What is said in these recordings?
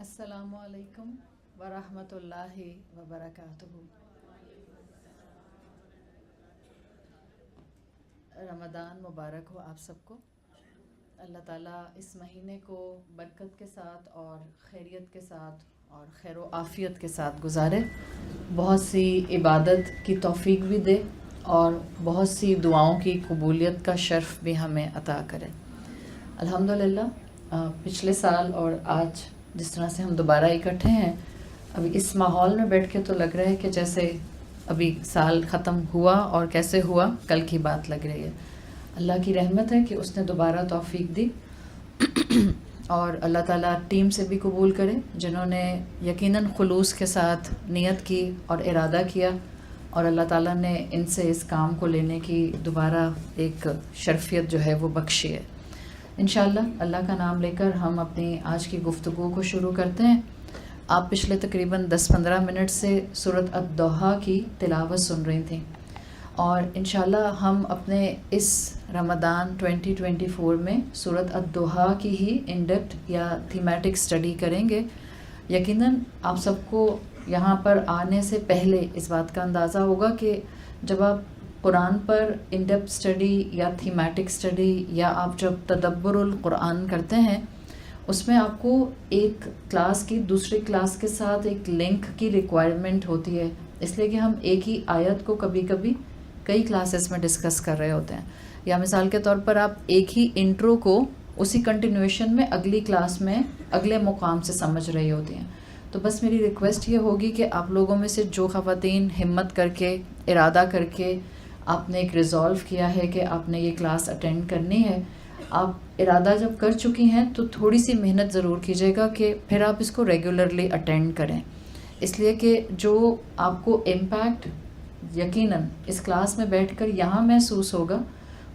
السلام علیکم ورحمۃ اللہ وبرکاتہ۔ رمضان مبارک ہو آپ سب کو۔ اللہ تعالیٰ اس مہینے کو برکت کے ساتھ اور خیریت کے ساتھ اور خیر و عافیت کے ساتھ گزارے، بہت سی عبادت کی توفیق بھی دے اور بہت سی دعاؤں کی قبولیت کا شرف بھی ہمیں عطا کرے۔ الحمدللہ پچھلے سال اور آج جس طرح سے ہم دوبارہ اکٹھے ہیں، ابھی اس ماحول میں بیٹھ کے تو لگ رہا ہے کہ جیسے ابھی سال ختم ہوا اور کیسے ہوا کل کی بات لگ رہی ہے۔ اللہ کی رحمت ہے کہ اس نے دوبارہ توفیق دی اور اللہ تعالیٰ ٹیم سے بھی قبول کرے جنہوں نے یقیناً خلوص کے ساتھ نیت کی اور ارادہ کیا، اور اللہ تعالیٰ نے ان سے اس کام کو لینے کی دوبارہ ایک شرفیت جو ہے وہ بخشی ہے۔ انشاءاللہ اللہ کا نام لے کر ہم اپنی آج کی گفتگو کو شروع کرتے ہیں۔ آپ پچھلے تقریباً 10-15 منٹ سے سورۃ الضحیٰ کی تلاوت سن رہی تھیں، اور انشاءاللہ ہم اپنے اس رمضان 2024 میں سورۃ الضحیٰ کی ہی ان ڈیپتھ یا تھیمیٹک اسٹڈی کریں گے۔ یقیناً آپ سب کو یہاں پر آنے سے پہلے اس بات کا اندازہ ہوگا کہ جب آپ قرآن پر ان ڈیپتھ اسٹڈی یا تھیمیٹک اسٹڈی یا آپ جب تدبر القرآن کرتے ہیں، اس میں آپ کو ایک کلاس کی دوسری کلاس کے ساتھ ایک لنک کی ریکوائرمنٹ ہوتی ہے، اس لیے کہ ہم ایک ہی آیت کو کبھی کبھی کئی کلاسز میں ڈسکس کر رہے ہوتے ہیں، یا مثال کے طور پر آپ ایک ہی انٹرو کو اسی کنٹینویشن میں اگلی کلاس میں اگلے مقام سے سمجھ رہی ہوتی ہیں۔ تو بس میری ریکویسٹ یہ ہوگی کہ آپ لوگوں میں سے جو خواتین ہمت کر کے ارادہ کر کے آپ نے ایک ریزولو کیا ہے کہ آپ نے یہ کلاس اٹینڈ کرنی ہے، آپ ارادہ جب کر چکی ہیں تو تھوڑی سی محنت ضرور کیجیے گا کہ پھر آپ اس کو ریگولرلی اٹینڈ کریں، اس لیے کہ جو آپ کو امپیکٹ یقیناً اس کلاس میں بیٹھ کر یہاں محسوس ہوگا،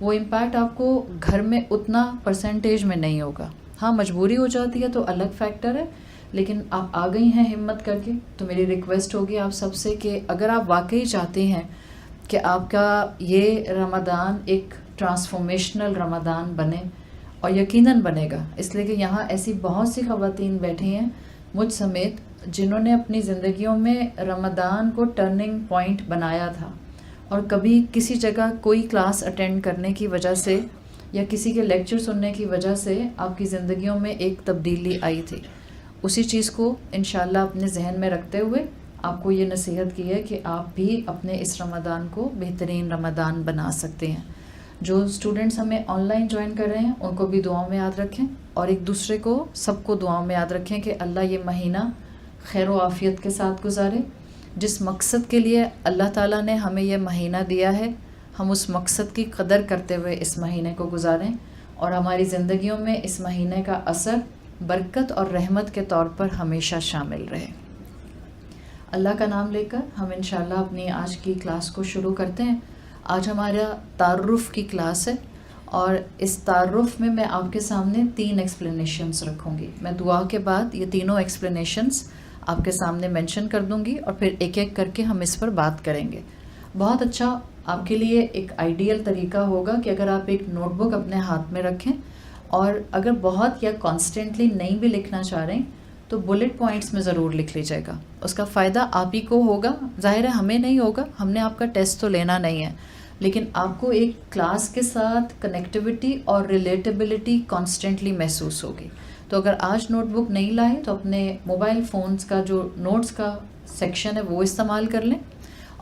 وہ امپیکٹ آپ کو گھر میں اتنا پرسنٹیج میں نہیں ہوگا۔ ہاں مجبوری ہو جاتی ہے تو الگ فیکٹر ہے، لیکن آپ آ گئی ہیں ہمت کر کے، تو میری ریکویسٹ ہوگی آپ سب سے کہ اگر آپ واقعی چاہتے ہیں کہ آپ کا یہ رمضان ایک ٹرانسفارمیشنل رمضان بنے، اور یقیناً بنے گا، اس لیے کہ یہاں ایسی بہت سی خواتین بیٹھی ہیں مجھ سمیت جنہوں نے اپنی زندگیوں میں رمضان کو ٹرننگ پوائنٹ بنایا تھا، اور کبھی کسی جگہ کوئی کلاس اٹینڈ کرنے کی وجہ سے یا کسی کے لیکچر سننے کی وجہ سے آپ کی زندگیوں میں ایک تبدیلی آئی تھی۔ اسی چیز کو انشاءاللہ اپنے ذہن میں رکھتے ہوئے آپ کو یہ نصیحت کی ہے کہ آپ بھی اپنے اس رمضان کو بہترین رمضان بنا سکتے ہیں۔ جو اسٹوڈنٹس ہمیں آن لائن جوائن کر رہے ہیں ان کو بھی دعاؤں میں یاد رکھیں، اور ایک دوسرے کو سب کو دعاؤں میں یاد رکھیں کہ اللہ یہ مہینہ خیر و عافیت کے ساتھ گزارے۔ جس مقصد کے لیے اللہ تعالیٰ نے ہمیں یہ مہینہ دیا ہے، ہم اس مقصد کی قدر کرتے ہوئے اس مہینے کو گزاریں، اور ہماری زندگیوں میں اس مہینے کا اثر برکت اور رحمت کے طور پر ہمیشہ شامل رہے۔ اللہ کا نام لے کر ہم انشاءاللہ اپنی آج کی کلاس کو شروع کرتے ہیں۔ آج ہمارا تعارف کی کلاس ہے، اور اس تعارف میں آپ کے سامنے 3 ایکسپلینیشنز رکھوں گی۔ میں دعا کے بعد یہ تینوں ایکسپلینیشنز آپ کے سامنے مینشن کر دوں گی، اور پھر ایک ایک کر کے ہم اس پر بات کریں گے۔ بہت اچھا آپ کے لیے ایک آئیڈیل طریقہ ہوگا کہ اگر آپ ایک نوٹ بک اپنے ہاتھ میں رکھیں، اور اگر بہت یا کانسٹنٹلی نہیں بھی لکھنا چاہ رہے ہیں تو بلٹ پوائنٹس میں ضرور لکھ لیجیے گا۔ اس کا فائدہ آپ ہی کو ہوگا، ظاہر ہے ہمیں نہیں ہوگا، ہم نے آپ کا ٹیسٹ تو لینا نہیں ہے، لیکن آپ کو ایک کلاس کے ساتھ کنیکٹیوٹی اور ریلیٹیبلٹی کانسٹنٹلی محسوس ہوگی۔ تو اگر آج نوٹ بک نہیں لائیں تو اپنے موبائل فونز کا جو نوٹس کا سیکشن ہے وہ استعمال کر لیں،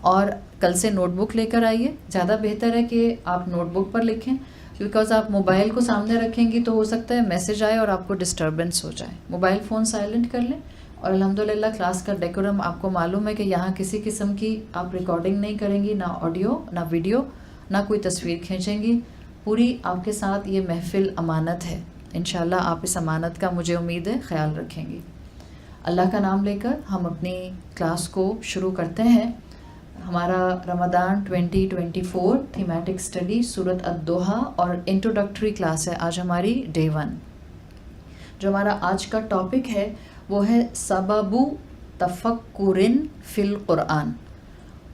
اور کل سے نوٹ بک لے کر آئیے۔ زیادہ بہتر ہے کہ آپ نوٹ بک پر لکھیں، بیکاز آپ موبائل کو سامنے رکھیں گی تو ہو سکتا ہے میسج آئے اور آپ کو ڈسٹربنس ہو جائے۔ موبائل فون سائلنٹ کر لیں، اور الحمدللہ کلاس کا ڈیکورم آپ کو معلوم ہے کہ یہاں کسی قسم کی آپ ریکارڈنگ نہیں کریں گی، نہ آڈیو نہ ویڈیو، نہ کوئی تصویر کھینچیں گی۔ پوری آپ کے ساتھ یہ محفل امانت ہے، انشاءاللہ آپ اس امانت کا مجھے امید ہے خیال رکھیں گی۔ اللہ کا نام لے کر ہم اپنی کلاس کو شروع کرتے ہیں۔ ہمارا رمضان 2024 تھیمیٹک اسٹڈی سورۃ الضحیٰ اور انٹروڈکٹری کلاس ہے آج ہماری ڈے 1۔ جو ہمارا آج کا ٹاپک ہے وہ ہے سبب تفکر فی القرآن،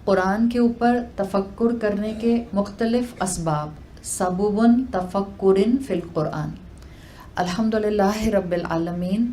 قرآن کے اوپر تفکر کرنے کے مختلف اسباب، سبب تفکر فی القرآن۔ الحمدللہ رب العالمین،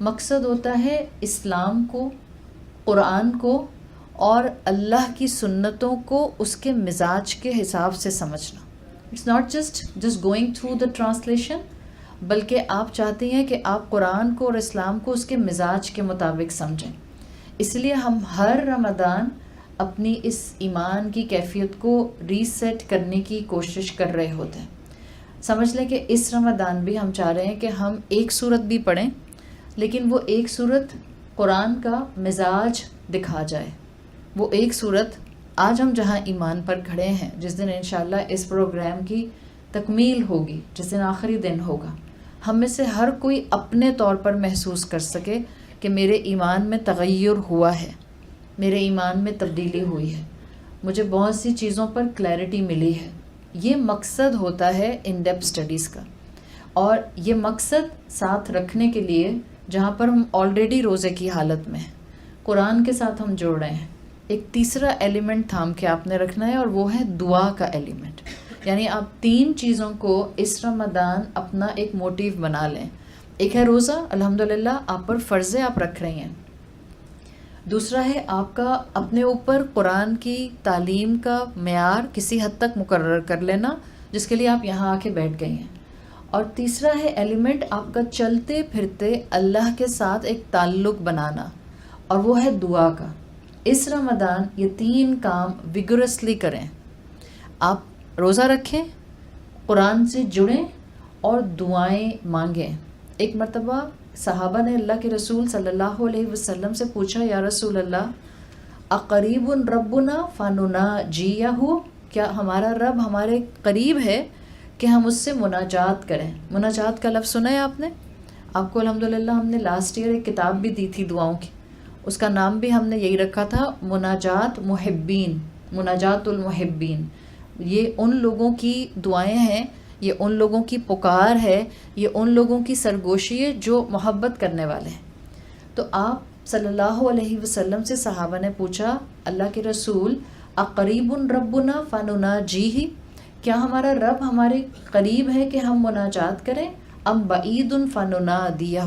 مقصد ہوتا ہے اسلام کو، قرآن کو اور اللہ کی سنتوں کو اس کے مزاج کے حساب سے سمجھنا. It's not just going through the translation, بلکہ آپ چاہتے ہیں کہ آپ قرآن کو اور اسلام کو اس کے مزاج کے مطابق سمجھیں. اس لیے ہم ہر رمضان اپنی اس ایمان کی کیفیت کو ریسیٹ کرنے کی کوشش کر رہے ہوتے ہیں. سمجھ لیں کہ اس رمضان بھی ہم چاہ رہے ہیں کہ ہم ایک سورت بھی پڑھیں، لیکن وہ ایک سورت قرآن کا مزاج دکھا جائے. وہ ایک سورت آج ہم جہاں ایمان پر کھڑے ہیں، جس دن انشاءاللہ اس پروگرام کی تکمیل ہوگی، جس دن آخری دن ہوگا، ہم میں سے ہر کوئی اپنے طور پر محسوس کر سکے کہ میرے ایمان میں تغیر ہوا ہے، میرے ایمان میں تبدیلی ہوئی ہے، مجھے بہت سی چیزوں پر کلیئرٹی ملی ہے. یہ مقصد ہوتا ہے ان ڈیپتھ اسٹڈیز کا. اور یہ مقصد ساتھ رکھنے کے لیے جہاں پر ہم آلریڈی روزے کی حالت میں ہیں، قرآن کے ساتھ ہم جوڑ رہے ہیں، ایک تیسرا ایلیمنٹ تھام کے آپ نے رکھنا ہے، اور وہ ہے دعا کا ایلیمنٹ. یعنی آپ 3 چیزوں کو اس رمضان اپنا ایک موٹیو بنا لیں. ایک ہے روزہ، الحمدللہ آپ پر فرض آپ رکھ رہی ہیں. دوسرا ہے آپ کا اپنے اوپر قرآن کی تعلیم کا معیار کسی حد تک مقرر کر لینا، جس کے لیے آپ یہاں آ کے بیٹھ گئی ہیں. اور تیسرا ہے ایلیمنٹ آپ کا چلتے پھرتے اللہ کے ساتھ ایک تعلق بنانا، اور وہ ہے دعا کا. اس رمضان یہ 3 کام ویگورسلی کریں. آپ روزہ رکھیں، قرآن سے جڑیں اور دعائیں مانگیں. ایک مرتبہ صحابہ نے اللہ کے رسول صلی اللہ علیہ وسلم سے پوچھا، یا رسول اللہ اقریب ربنا فنناجیہ، کیا ہمارا رب ہمارے قریب ہے کہ ہم اس سے مناجات کریں؟ مناجات کا لفظ سنا ہے آپ نے؟ آپ کو الحمدللہ ہم نے لاسٹ ایئر ایک کتاب بھی دی تھی دعاؤں کی، اس کا نام بھی ہم نے یہی رکھا تھا، مناجات محبین، مناجات المحبین. یہ ان لوگوں کی دعائیں ہیں، یہ ان لوگوں کی پکار ہے، یہ ان لوگوں کی سرگوشی ہے جو محبت کرنے والے ہیں. تو آپ صلی اللہ علیہ وسلم سے صحابہ نے پوچھا، اللہ کے رسول اقریب ربنا فنناجیہ، کیا ہمارا رب ہمارے قریب ہے کہ ہم مناجات کریں؟ ام بعید فننادیہ،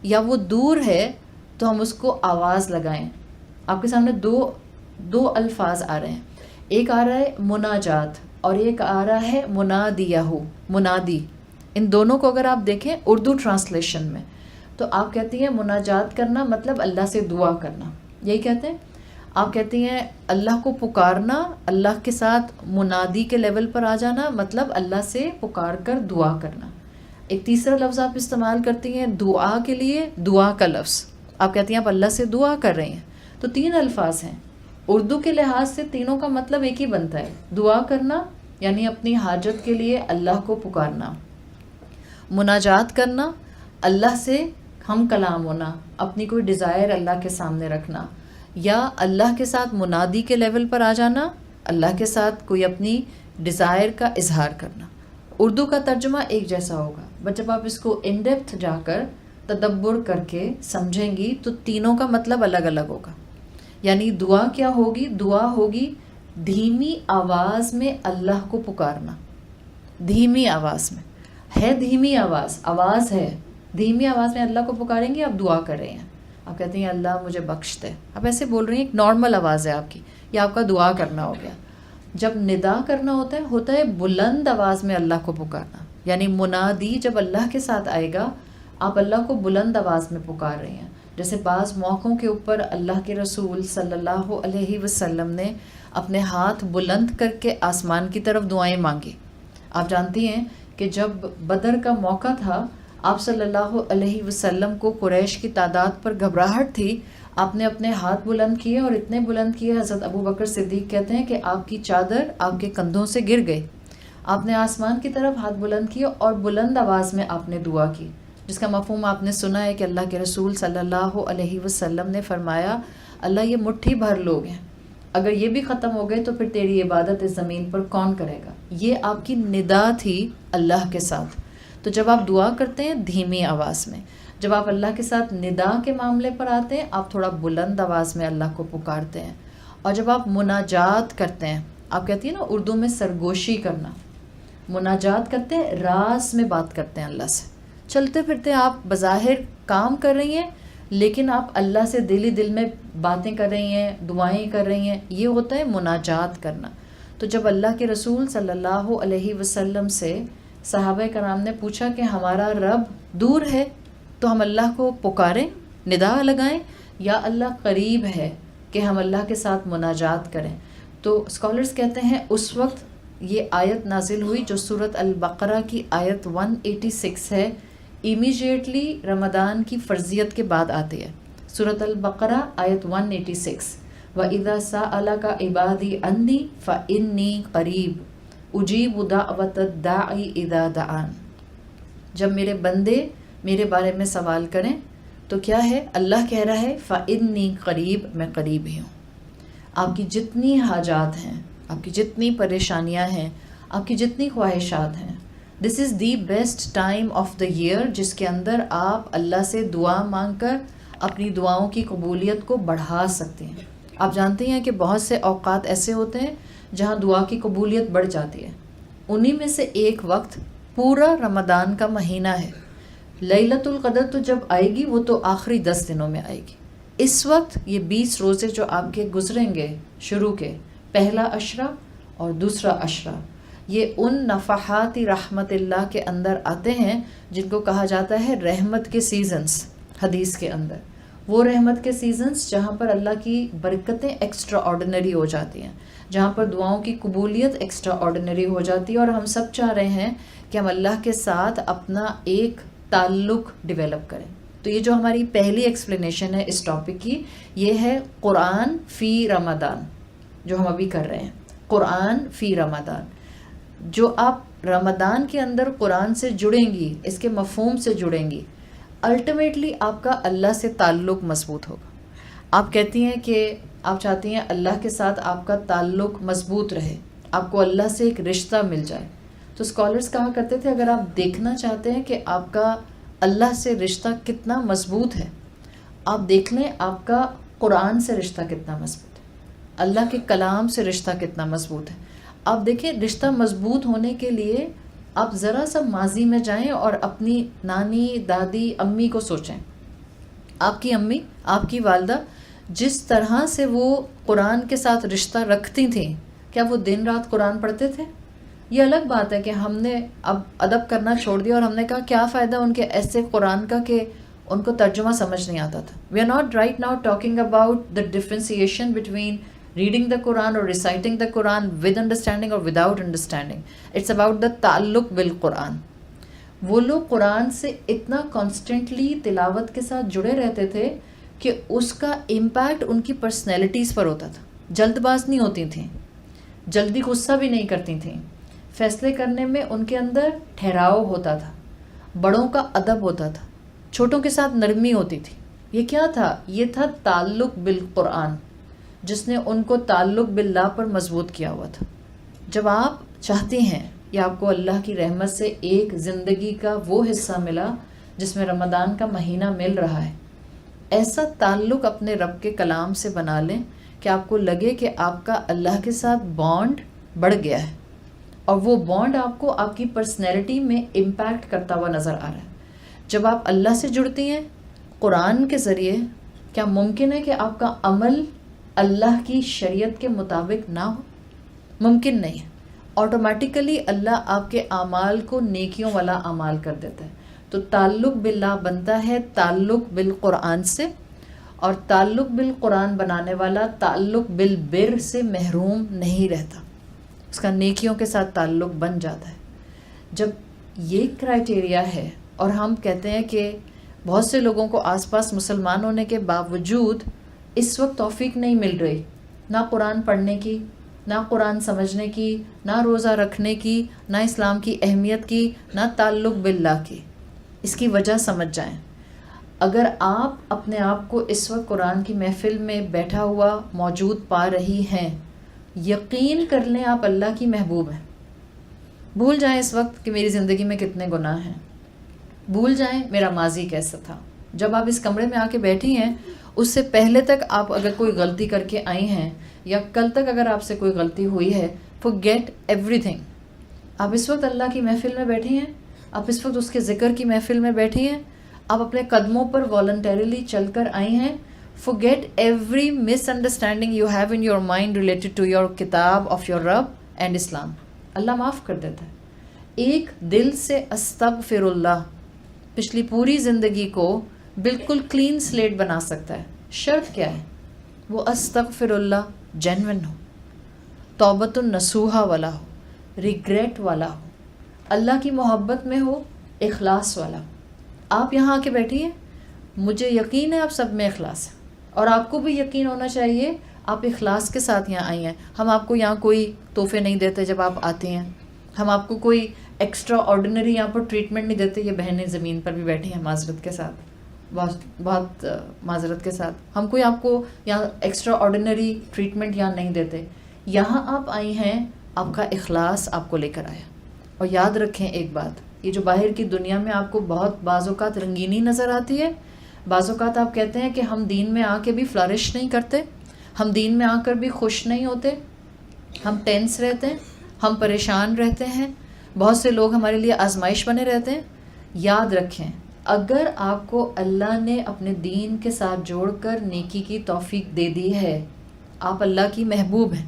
یا وہ دور ہے تو ہم اس کو آواز لگائیں. آپ کے سامنے دو الفاظ آ رہے ہیں، ایک آ رہا ہے مناجات اور ایک آ رہا ہے منادیہ، منادی. ان دونوں کو اگر آپ دیکھیں اردو ٹرانسلیشن میں، تو آپ کہتی ہیں مناجات کرنا مطلب اللہ سے دعا کرنا، یہی کہتے ہیں. آپ کہتی ہیں اللہ کو پکارنا، اللہ کے ساتھ منادی کے لیول پر آ جانا مطلب اللہ سے پکار کر دعا کرنا. ایک تیسرا لفظ آپ استعمال کرتی ہیں دعا کے لیے، دعا کا لفظ. آپ کہتی ہیں آپ اللہ سے دعا کر رہی ہیں. تو 3 الفاظ ہیں. اردو کے لحاظ سے تینوں کا مطلب ایک ہی بنتا ہے، دعا کرنا یعنی اپنی حاجت کے لیے اللہ کو پکارنا، مناجات کرنا اللہ سے ہم کلام ہونا، اپنی کوئی ڈیزائر اللہ کے سامنے رکھنا، یا اللہ کے ساتھ منادی کے لیول پر آ جانا، اللہ کے ساتھ کوئی اپنی ڈیزائر کا اظہار کرنا. اردو کا ترجمہ ایک جیسا ہوگا، بٹ جب آپ اس کو ان ڈیپتھ جا کر تدبر کر کے سمجھیں گی تو تینوں کا مطلب الگ الگ ہوگا. یعنی دعا کیا ہوگی؟ دعا ہوگی دھیمی آواز میں اللہ کو پکارنا. دھیمی آواز میں ہے، دھیمی آواز ہے، دھیمی آواز میں اللہ کو پکاریں گے. آپ دعا کر رہے ہیں، آپ کہتے ہیں اللہ مجھے بخش دے، آپ ایسے بول رہی ہیں، ایک نارمل آواز ہے آپ کی، یہ آپ کا دعا کرنا ہو گیا. جب ندا کرنا ہوتا ہے بلند آواز میں اللہ کو پکارنا. یعنی منادی جب اللہ کے ساتھ آئے گا، آپ اللہ کو بلند آواز میں پکار رہے ہیں. جیسے بعض موقعوں کے اوپر اللہ کے رسول صلی اللہ علیہ وسلم نے اپنے ہاتھ بلند کر کے آسمان کی طرف دعائیں مانگی. آپ جانتی ہیں کہ جب بدر کا موقع تھا، آپ صلی اللہ علیہ وسلم کو قریش کی تعداد پر گھبراہٹ تھی. آپ نے اپنے ہاتھ بلند کیے، اور اتنے بلند کیے، حضرت ابو بکر صدیق کہتے ہیں کہ آپ کی چادر آپ کے کندھوں سے گر گئی. آپ نے آسمان کی طرف ہاتھ بلند کیے اور بلند آواز میں آپ نے دعا کی، جس کا مفہوم آپ نے سنا ہے کہ اللہ کے رسول صلی اللہ علیہ وسلم نے فرمایا، اللہ یہ مٹھی بھر لوگ ہیں، اگر یہ بھی ختم ہو گئے تو پھر تیری عبادت اس زمین پر کون کرے گا. یہ آپ کی ندا تھی اللہ کے ساتھ. تو جب آپ دعا کرتے ہیں دھیمی آواز میں، جب آپ اللہ کے ساتھ ندا کے معاملے پر آتے ہیں، آپ تھوڑا بلند آواز میں اللہ کو پکارتے ہیں. اور جب آپ مناجات کرتے ہیں، آپ کہتی ہیں نا اردو میں سرگوشی کرنا، مناجات کرتے ہیں راز میں بات کرتے ہیں اللہ سے. چلتے پھرتے آپ بظاہر کام کر رہی ہیں لیکن آپ اللہ سے دل ہی دل میں باتیں کر رہی ہیں، دعائیں کر رہی ہیں. یہ ہوتا ہے مناجات کرنا. تو جب اللہ کے رسول صلی اللہ علیہ وسلم سے صحابہ کرام نے پوچھا کہ ہمارا رب دور ہے تو ہم اللہ کو پکاریں، ندا لگائیں، یا اللہ قریب ہے کہ ہم اللہ کے ساتھ مناجات کریں. تو اسکالرز کہتے ہیں اس وقت یہ آیت نازل ہوئی جو سورۃ البقرہ کی آیت 186 ہے، امیجیٹلی رمضان کی فرضیت کے بعد آتی ہے. سورۃ البقرہ آیت 186، وَإِذَا سَأَلَكَ عِبَادِي عَنِّي فَإِنِّي قَرِيبٌ أُجِيبُ دَعْوَةَ الدَّاعِ إِذَا دَعَانِ. جب میرے بندے میرے بارے میں سوال کریں تو کیا ہے؟ اللہ کہہ رہا ہے فَإِنِّي قریب، میں قریب ہی ہوں. آپ کی جتنی حاجات ہیں، آپ کی جتنی پریشانیاں ہیں، آپ کی جتنی خواہشات ہیں، this is the best time of the year جس کے اندر آپ اللہ سے دعا مانگ کر اپنی دعاؤں کی قبولیت کو بڑھا سکتے ہیں. آپ جانتے ہیں کہ بہت سے اوقات ایسے ہوتے ہیں جہاں دعا کی قبولیت بڑھ جاتی ہے. انہی میں سے ایک وقت پورا رمضان کا مہینہ ہے. لیلۃ القدر تو جب آئے گی وہ تو آخری 10 دنوں میں آئے گی. اس وقت یہ 20 روزے جو آپ کے گزریں گے شروع کے، پہلا عشرہ اور دوسرا عشرہ، یہ ان نفحات رحمت اللہ کے اندر آتے ہیں جن کو کہا جاتا ہے رحمت کے سیزنز. حدیث کے اندر وہ رحمت کے سیزنز جہاں پر اللہ کی برکتیں ایکسٹرا آرڈنری ہو جاتی ہیں، جہاں پر دعاؤں کی قبولیت ایکسٹرا آرڈنری ہو جاتی ہے. اور ہم سب چاہ رہے ہیں کہ ہم اللہ کے ساتھ اپنا ایک تعلق ڈیولپ کریں. تو یہ جو ہماری پہلی ایکسپلینیشن ہے اس ٹاپک کی، یہ ہے قرآن فی رمضان جو ہم ابھی کر رہے ہیں. قرآن فی رمضان، جو آپ رمضان کے اندر قرآن سے جڑیں گی، اس کے مفہوم سے جڑیں گی، الٹیمیٹلی آپ کا اللہ سے تعلق مضبوط ہوگا. آپ کہتی ہیں کہ آپ چاہتی ہیں اللہ کے ساتھ آپ کا تعلق مضبوط رہے، آپ کو اللہ سے ایک رشتہ مل جائے. تو اسکالرز کہا کرتے تھے اگر آپ دیکھنا چاہتے ہیں کہ آپ کا اللہ سے رشتہ کتنا مضبوط ہے، آپ دیکھ لیں آپ کا قرآن سے رشتہ کتنا مضبوط ہے، اللہ کے کلام سے رشتہ کتنا مضبوط ہے. آپ دیکھیں رشتہ مضبوط ہونے کے لیے آپ ذرا سا ماضی میں جائیں اور اپنی نانی، دادی، امی کو سوچیں. آپ کی امی، آپ کی والدہ جس طرح سے وہ قرآن کے ساتھ رشتہ رکھتی تھیں، کیا وہ دن رات قرآن پڑھتے تھے؟ یہ الگ بات ہے کہ ہم نے اب ادب کرنا چھوڑ دیا اور ہم نے کہا کیا فائدہ ان کے ایسے قرآن کا کہ ان کو ترجمہ سمجھ نہیں آتا تھا. We are not right now talking about the differentiation between reading the Quran or reciting the Quran with understanding or without understanding. It's about the تعلق بالقرآن. وہ لوگ قرآن سے اتنا کانسٹنٹلی تلاوت کے ساتھ جڑے رہتے تھے کہ اس کا امپیکٹ ان کی پرسنالٹیز پر ہوتا تھا. جلد باز نہیں ہوتی تھیں، جلدی غصہ بھی نہیں کرتی تھیں، فیصلے کرنے میں ان کے اندر ٹھہراؤ ہوتا تھا، بڑوں کا ادب ہوتا تھا، چھوٹوں کے ساتھ نرمی ہوتی تھی. یہ کیا تھا؟ یہ تھا تعلق بالقرآن جس نے ان کو تعلق باللہ پر مضبوط کیا ہوا تھا. جب آپ چاہتے ہیں کہ آپ کو اللہ کی رحمت سے ایک زندگی کا وہ حصہ ملا جس میں رمضان کا مہینہ مل رہا ہے، ایسا تعلق اپنے رب کے کلام سے بنا لیں کہ آپ کو لگے کہ آپ کا اللہ کے ساتھ بانڈ بڑھ گیا ہے اور وہ بانڈ آپ کو آپ کی پرسنالٹی میں امپیکٹ کرتا ہوا نظر آ رہا ہے. جب آپ اللہ سے جڑتی ہیں قرآن کے ذریعے، کیا ممکن ہے کہ آپ کا عمل اللہ کی شریعت کے مطابق نہ ہو؟ ممکن نہیں ہے. آٹومیٹیکلی اللہ آپ کے اعمال کو نیکیوں والا اعمال کر دیتا ہے. تو تعلق باللہ بنتا ہے تعلق بالقرآن سے، اور تعلق بالقرآن بنانے والا تعلق بالبر سے محروم نہیں رہتا، اس کا نیکیوں کے ساتھ تعلق بن جاتا ہے. جب یہ کرائٹیریا ہے اور ہم کہتے ہیں کہ بہت سے لوگوں کو آس پاس مسلمان ہونے کے باوجود اس وقت توفیق نہیں مل رہی، نہ قرآن پڑھنے کی، نہ قرآن سمجھنے کی، نہ روزہ رکھنے کی، نہ اسلام کی اہمیت کی، نہ تعلق باللہ کی. اس کی وجہ سمجھ جائیں. اگر آپ اپنے آپ کو اس وقت قرآن کی محفل میں بیٹھا ہوا موجود پا رہی ہیں، یقین کر لیں آپ اللہ کی محبوب ہیں. بھول جائیں اس وقت کہ میری زندگی میں کتنے گناہ ہیں، بھول جائیں میرا ماضی کیسا تھا. جب آپ اس کمرے میں آ کے بیٹھی ہیں، اس سے پہلے تک آپ اگر کوئی غلطی کر کے آئی ہیں یا کل تک اگر آپ سے کوئی غلطی ہوئی ہے، forget everything. آپ اس وقت اللہ کی محفل میں بیٹھی ہیں، آپ اس وقت اس کے ذکر کی محفل میں بیٹھی ہیں, آپ اپنے قدموں پر والنٹریلی چل کر آئی ہیں. forget every misunderstanding you have in your mind related to your کتاب of your رب and اسلام. اللہ معاف کر دیتا ہے. ایک دل سے استغفر اللہ پچھلی پوری زندگی کو بالکل کلین سلیٹ بنا سکتا ہے. شرط کیا ہے؟ وہ استغفر اللہ جینون ہو, توبۃ النصوحہ والا ہو, ریگریٹ والا ہو, اللہ کی محبت میں ہو, اخلاص والا ہو. آپ یہاں آ کے بیٹھی ہیں, مجھے یقین ہے آپ سب میں اخلاص ہے, اور آپ کو بھی یقین ہونا چاہیے آپ اخلاص کے ساتھ یہاں آئی ہیں. ہم آپ کو یہاں کوئی تحفے نہیں دیتے جب آپ آتے ہیں, ہم آپ کو کوئی ایکسٹرا آرڈینری یہاں پر ٹریٹمنٹ نہیں دیتے. یہ بہنیں زمین پر بھی بیٹھی ہیں معذرت کے ساتھ, بہت معذرت کے ساتھ, ہم کوئی آپ کو یہاں ایکسٹرا آرڈینری ٹریٹمنٹ یہاں نہیں دیتے. یہاں آپ آئی ہیں, آپ کا اخلاص آپ کو لے کر آیا. اور یاد رکھیں ایک بات, یہ جو باہر کی دنیا میں آپ کو بہت بعض اوقات رنگینی نظر آتی ہے, بعض اوقات آپ کہتے ہیں کہ ہم دین میں آ کے بھی فلرش نہیں کرتے, ہم دین میں آ کر بھی خوش نہیں ہوتے, ہم ٹینس رہتے ہیں, ہم پریشان رہتے ہیں, بہت سے لوگ ہمارے لیے آزمائش بنے رہتے ہیں. یاد رکھیں, اگر آپ کو اللہ نے اپنے دین کے ساتھ جوڑ کر نیکی کی توفیق دے دی ہے, آپ اللہ کی محبوب ہیں.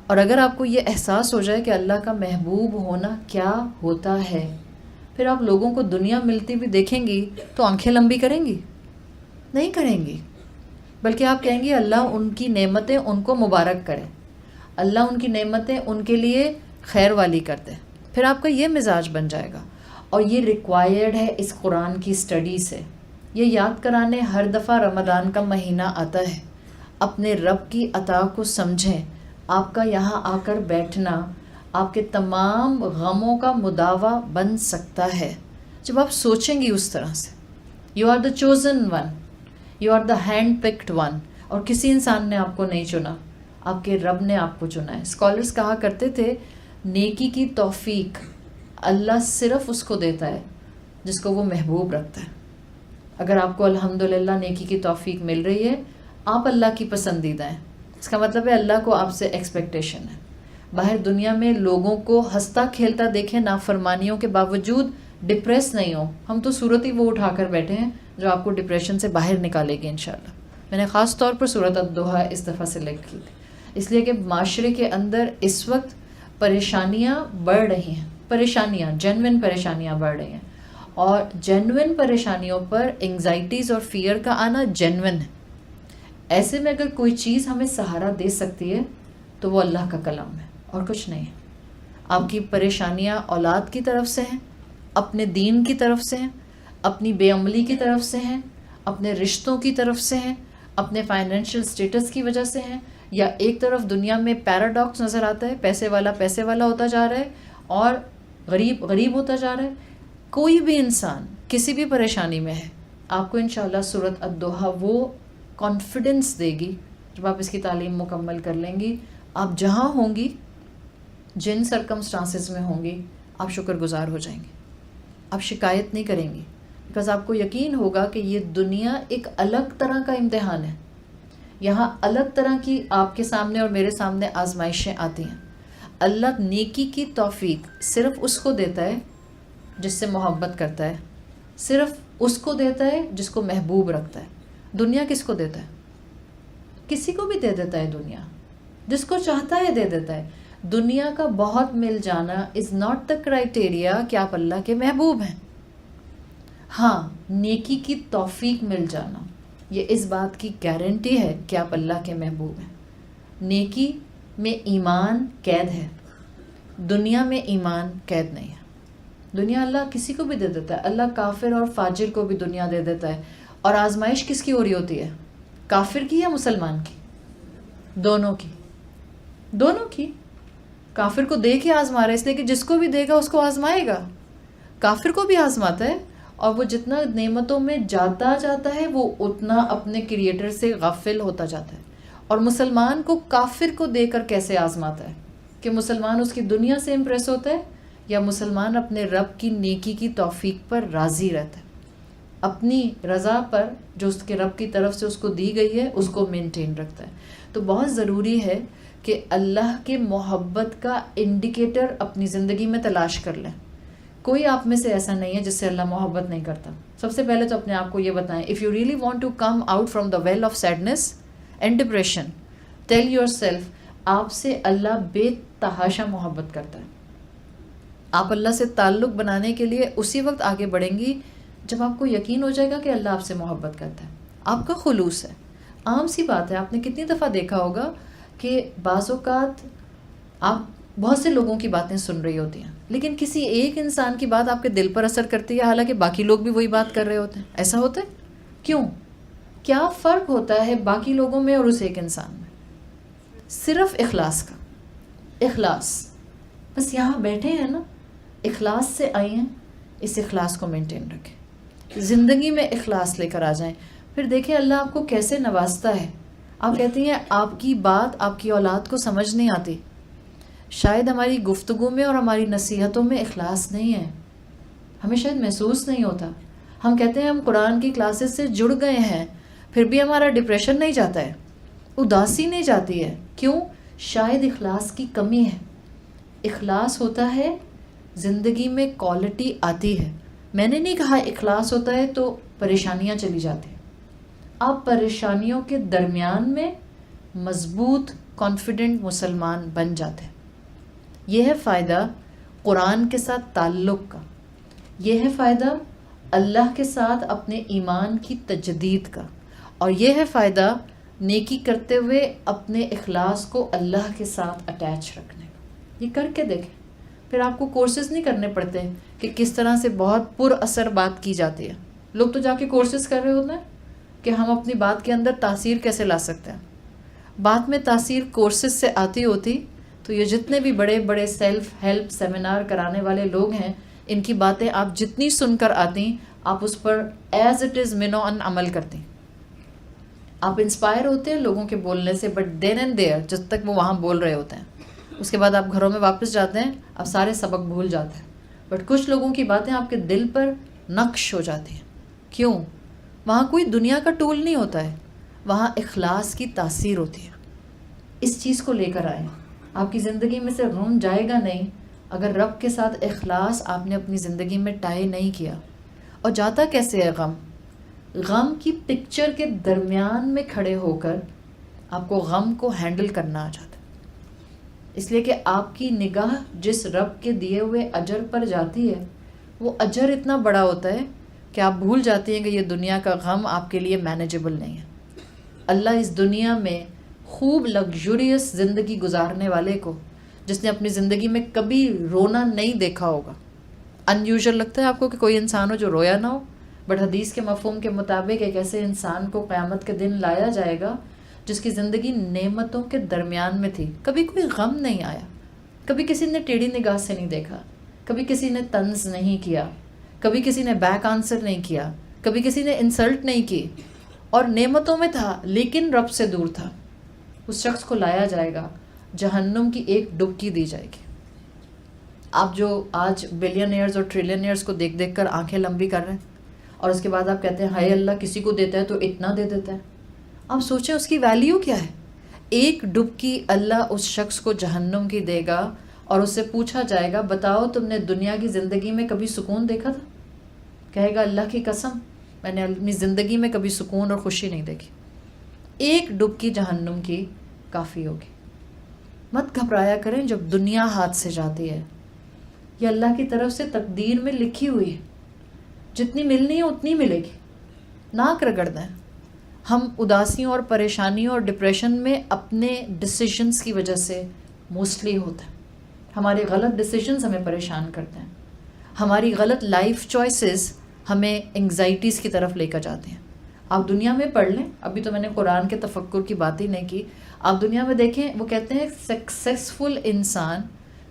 اور اگر آپ کو یہ احساس ہو جائے کہ اللہ کا محبوب ہونا کیا ہوتا ہے, پھر آپ لوگوں کو دنیا ملتی بھی دیکھیں گی تو آنکھیں لمبی کریں گی؟ نہیں کریں گی, بلکہ آپ کہیں گی اللہ ان کی نعمتیں ان کو مبارک کرے, اللہ ان کی نعمتیں ان کے لیے خیر والی کر دے. پھر آپ کا یہ مزاج بن جائے گا. اور یہ ریکوائرڈ ہے اس قرآن کی اسٹڈی سے. یہ یاد کرانے ہر دفعہ رمضان کا مہینہ آتا ہے. اپنے رب کی عطا کو سمجھیں. آپ کا یہاں آ کر بیٹھنا آپ کے تمام غموں کا مداوع بن سکتا ہے جب آپ سوچیں گی اس طرح سے. You are the chosen one, you are the hand picked one. اور کسی انسان نے آپ کو نہیں چنا, آپ کے رب نے آپ کو چنا ہے. اسکالرس کہا کرتے تھے نیکی کی توفیق اللہ صرف اس کو دیتا ہے جس کو وہ محبوب رکھتا ہے. اگر آپ کو الحمدللہ نیکی کی توفیق مل رہی ہے, آپ اللہ کی پسندیدہ ہیں. اس کا مطلب ہے اللہ کو آپ سے ایکسپیکٹیشن ہے. باہر دنیا میں لوگوں کو ہنستا کھیلتا دیکھیں, نافرمانیوں کے باوجود ڈپریس نہیں ہو. ہم تو صورت ہی وہ اٹھا کر بیٹھے ہیں جو آپ کو ڈپریشن سے باہر نکالے گی انشاءاللہ. میں نے خاص طور پر سورۃ الضحیٰ اس دفعہ سلیکٹ کی تھی, اس لیے کہ معاشرے کے اندر اس وقت پریشانیاں بڑھ رہی ہیں, پریشانیاں جینوئن پریشانیاں بڑھ رہی ہیں, اور جینوئن پریشانیوں پر انگزائٹیز اور فیئر کا آنا جینوئن ہے. ایسے میں اگر کوئی چیز ہمیں سہارا دے سکتی ہے تو وہ اللہ کا کلام ہے اور کچھ نہیں ہے. آپ کی پریشانیاں اولاد کی طرف سے ہیں, اپنے دین کی طرف سے ہیں, اپنی بے عملی کی طرف سے ہیں, اپنے رشتوں کی طرف سے ہیں, اپنے فائنینشیل سٹیٹس کی وجہ سے ہیں, یا ایک طرف دنیا میں پیراڈاکس نظر آتا ہے, پیسے والا ہوتا جا رہا ہے اور غریب غریب ہوتا جا رہا ہے. کوئی بھی انسان کسی بھی پریشانی میں ہے, آپ کو انشاءاللہ سورۃ الضحیٰ وہ کانفیڈنس دے گی جب آپ اس کی تعلیم مکمل کر لیں گی. آپ جہاں ہوں گی, جن سرکمسٹانسز میں ہوں گی, آپ شکر گزار ہو جائیں گے, آپ شکایت نہیں کریں گی, بیکاز آپ کو یقین ہوگا کہ یہ دنیا ایک الگ طرح کا امتحان ہے. یہاں الگ طرح کی آپ کے سامنے اور میرے سامنے آزمائشیں آتی ہیں. اللہ نیکی کی توفیق صرف اس کو دیتا ہے جس سے محبت کرتا ہے, صرف اس کو دیتا ہے جس کو محبوب رکھتا ہے. دنیا کس کو دیتا ہے؟ کسی کو بھی دے دیتا ہے دنیا, جس کو چاہتا ہے دے دیتا ہے. دنیا کا بہت مل جانا از ناٹ دا کرائٹیریا کہ آپ اللہ کے محبوب ہیں. ہاں, نیکی کی توفیق مل جانا یہ اس بات کی گارنٹی ہے کہ آپ اللہ کے محبوب ہیں. نیکی میں ایمان قید ہے, دنیا میں ایمان قید نہیں ہے. دنیا اللہ کسی کو بھی دے دیتا ہے, اللہ کافر اور فاجر کو بھی دنیا دے دیتا ہے. اور آزمائش کس کی ہو رہی ہوتی ہے؟ کافر کی یا مسلمان کی؟ دونوں کی, دونوں کی. کافر کو دے کے آزما رہا ہے, اس لیے کہ جس کو بھی دے گا اس کو آزمائے گا. کافر کو بھی آزماتا ہے, اور وہ جتنا نعمتوں میں جاتا ہے وہ اتنا اپنے کریٹر سے غافل ہوتا جاتا ہے. اور مسلمان کو کافر کو دے کر کیسے آزماتا ہے کہ مسلمان اس کی دنیا سے امپریس ہوتا ہے, یا مسلمان اپنے رب کی نیکی کی توفیق پر راضی رہتا ہے, اپنی رضا پر جو اس کے رب کی طرف سے اس کو دی گئی ہے اس کو مینٹین رکھتا ہے. تو بہت ضروری ہے کہ اللہ کے محبت کا انڈیکیٹر اپنی زندگی میں تلاش کر لیں. کوئی آپ میں سے ایسا نہیں ہے جس سے اللہ محبت نہیں کرتا. سب سے پہلے تو اپنے آپ کو یہ بتائیں, if you really want to come out from the well of sadness and depression, tell yourself آپ سے اللہ بے تحاشا محبت کرتا ہے. آپ اللہ سے تعلق بنانے کے لیے اسی وقت آگے بڑھیں گی جب آپ کو یقین ہو جائے گا کہ اللہ آپ سے محبت کرتا ہے, آپ کا خلوص ہے. عام سی بات ہے, آپ نے کتنی دفعہ دیکھا ہوگا کہ بعض اوقات آپ بہت سے لوگوں کی باتیں سن رہی ہوتی ہیں, لیکن کسی ایک انسان کی بات آپ کے دل پر اثر کرتی ہے, حالانکہ باقی لوگ بھی وہی بات کر رہے ہوتے ہیں. ایسا ہوتا ہے کیوں؟ کیا فرق ہوتا ہے باقی لوگوں میں اور اس ایک انسان میں؟ صرف اخلاص کا. اخلاص, بس یہاں بیٹھے ہیں نا, اخلاص سے آئے ہیں, اس اخلاص کو مینٹین رکھیں, زندگی میں اخلاص لے کر آ جائیں. پھر دیکھیں اللہ آپ کو کیسے نوازتا ہے. آپ کہتی ہیں آپ کی بات آپ کی اولاد کو سمجھ نہیں آتی. شاید ہماری گفتگو میں اور ہماری نصیحتوں میں اخلاص نہیں ہے, ہمیں شاید محسوس نہیں ہوتا. ہم کہتے ہیں ہم قرآن کی کلاسز سے جڑ گئے ہیں, پھر بھی ہمارا ڈپریشن نہیں جاتا ہے, اداسی نہیں جاتی ہے. کیوں؟ شاید اخلاص کی کمی ہے. اخلاص ہوتا ہے زندگی میں کوالٹی آتی ہے. میں نے نہیں کہا اخلاص ہوتا ہے تو پریشانیاں چلی جاتی ہیں. آپ پریشانیوں کے درمیان میں مضبوط کانفیڈنٹ مسلمان بن جاتے ہیں. یہ ہے فائدہ قرآن کے ساتھ تعلق کا, یہ ہے فائدہ اللہ کے ساتھ اپنے ایمان کی تجدید کا, اور یہ ہے فائدہ نیکی کرتے ہوئے اپنے اخلاص کو اللہ کے ساتھ اٹیچ رکھنے کا. یہ کر کے دیکھیں, پھر آپ کو کورسز نہیں کرنے پڑتے کہ کس طرح سے بہت پر اثر بات کی جاتی ہے. لوگ تو جا کے کورسز کر رہے ہوتے ہیں کہ ہم اپنی بات کے اندر تاثیر کیسے لا سکتے ہیں. بات میں تاثیر کورسز سے آتی ہوتی تو یہ جتنے بھی بڑے بڑے سیلف ہیلپ سیمینار کرانے والے لوگ ہیں, ان کی باتیں آپ جتنی سن کر آتی آپ اس پر ایز اٹ از منو ان عمل کرتی. آپ انسپائر ہوتے ہیں لوگوں کے بولنے سے, بٹ دین اینڈ دیئر جب تک وہ وہاں بول رہے ہوتے ہیں, اس کے بعد آپ گھروں میں واپس جاتے ہیں, آپ سارے سبق بھول جاتے ہیں. بٹ کچھ لوگوں کی باتیں آپ کے دل پر نقش ہو جاتی ہیں. کیوں؟ وہاں کوئی دنیا کا ٹول نہیں ہوتا ہے, وہاں اخلاص کی تاثیر ہوتی ہے. اس چیز کو لے کر آئیں. آپ کی زندگی میں سے غم جائے گا نہیں اگر رب کے ساتھ اخلاص آپ نے اپنی زندگی میں ٹائی نہیں کیا. اور جاتا کیسے ہے غم؟ غم کی پکچر کے درمیان میں کھڑے ہو کر آپ کو غم کو ہینڈل کرنا آ جاتا ہے. اس لیے کہ آپ کی نگاہ جس رب کے دیے ہوئے اجر پر جاتی ہے, وہ اجر اتنا بڑا ہوتا ہے کہ آپ بھول جاتی ہیں کہ یہ دنیا کا غم آپ کے لیے مینیجبل نہیں ہے. اللہ اس دنیا میں خوب لگژریس زندگی گزارنے والے کو, جس نے اپنی زندگی میں کبھی رونا نہیں دیکھا ہوگا. ان یوزول لگتا ہے آپ کو کہ کوئی انسان ہو جو رویا نہ ہو, بٹ حدیث کے مفہوم کے مطابق ایک ایسے انسان کو قیامت کے دن لایا جائے گا جس کی زندگی نعمتوں کے درمیان میں تھی, کبھی کوئی غم نہیں آیا, کبھی کسی نے ٹیڑھی نگاہ سے نہیں دیکھا, کبھی کسی نے طنز نہیں کیا, کبھی کسی نے بیک آنسر نہیں کیا, کبھی کسی نے انسلٹ نہیں کی, اور نعمتوں میں تھا لیکن رب سے دور تھا. اس شخص کو لایا جائے گا, جہنم کی ایک ڈبکی دی جائے گی. آپ جو آج بلینئرز اور ٹریلینئرز کو دیکھ دیکھ کر آنکھیں لمبی کر رہے ہیں, اور اس کے بعد آپ کہتے ہیں ہائے اللہ کسی کو دیتا ہے تو اتنا دے دیتا ہے. آپ سوچیں اس کی ویلیو کیا ہے. ایک ڈبکی اللہ اس شخص کو جہنم کی دے گا, اور اس سے پوچھا جائے گا بتاؤ تم نے دنیا کی زندگی میں کبھی سکون دیکھا تھا؟ کہے گا اللہ کی قسم میں نے اپنی زندگی میں کبھی سکون اور خوشی نہیں دیکھی. ایک ڈبکی جہنم کی کافی ہوگی. مت گھبرایا کریں جب دنیا ہاتھ سے جاتی ہے, یہ اللہ کی طرف سے تقدیر میں لکھی ہوئی ہے, جتنی ملنی ہے اتنی ملے گی. ناک رگڑ دیں. ہم اداسیوں اور پریشانیوں اور ڈپریشن میں اپنے ڈیسیجنز کی وجہ سے موسٹلی ہوتے ہیں. ہمارے غلط ڈیسیجنز ہمیں پریشان کرتے ہیں, ہماری غلط لائف چوائسز ہمیں انگزائٹیز کی طرف لے کر جاتے ہیں. آپ دنیا میں پڑھ لیں, ابھی تو میں نے قرآن کے تفکر کی بات ہی نہیں کی, آپ دنیا میں دیکھیں, وہ کہتے ہیں سکسیسفل انسان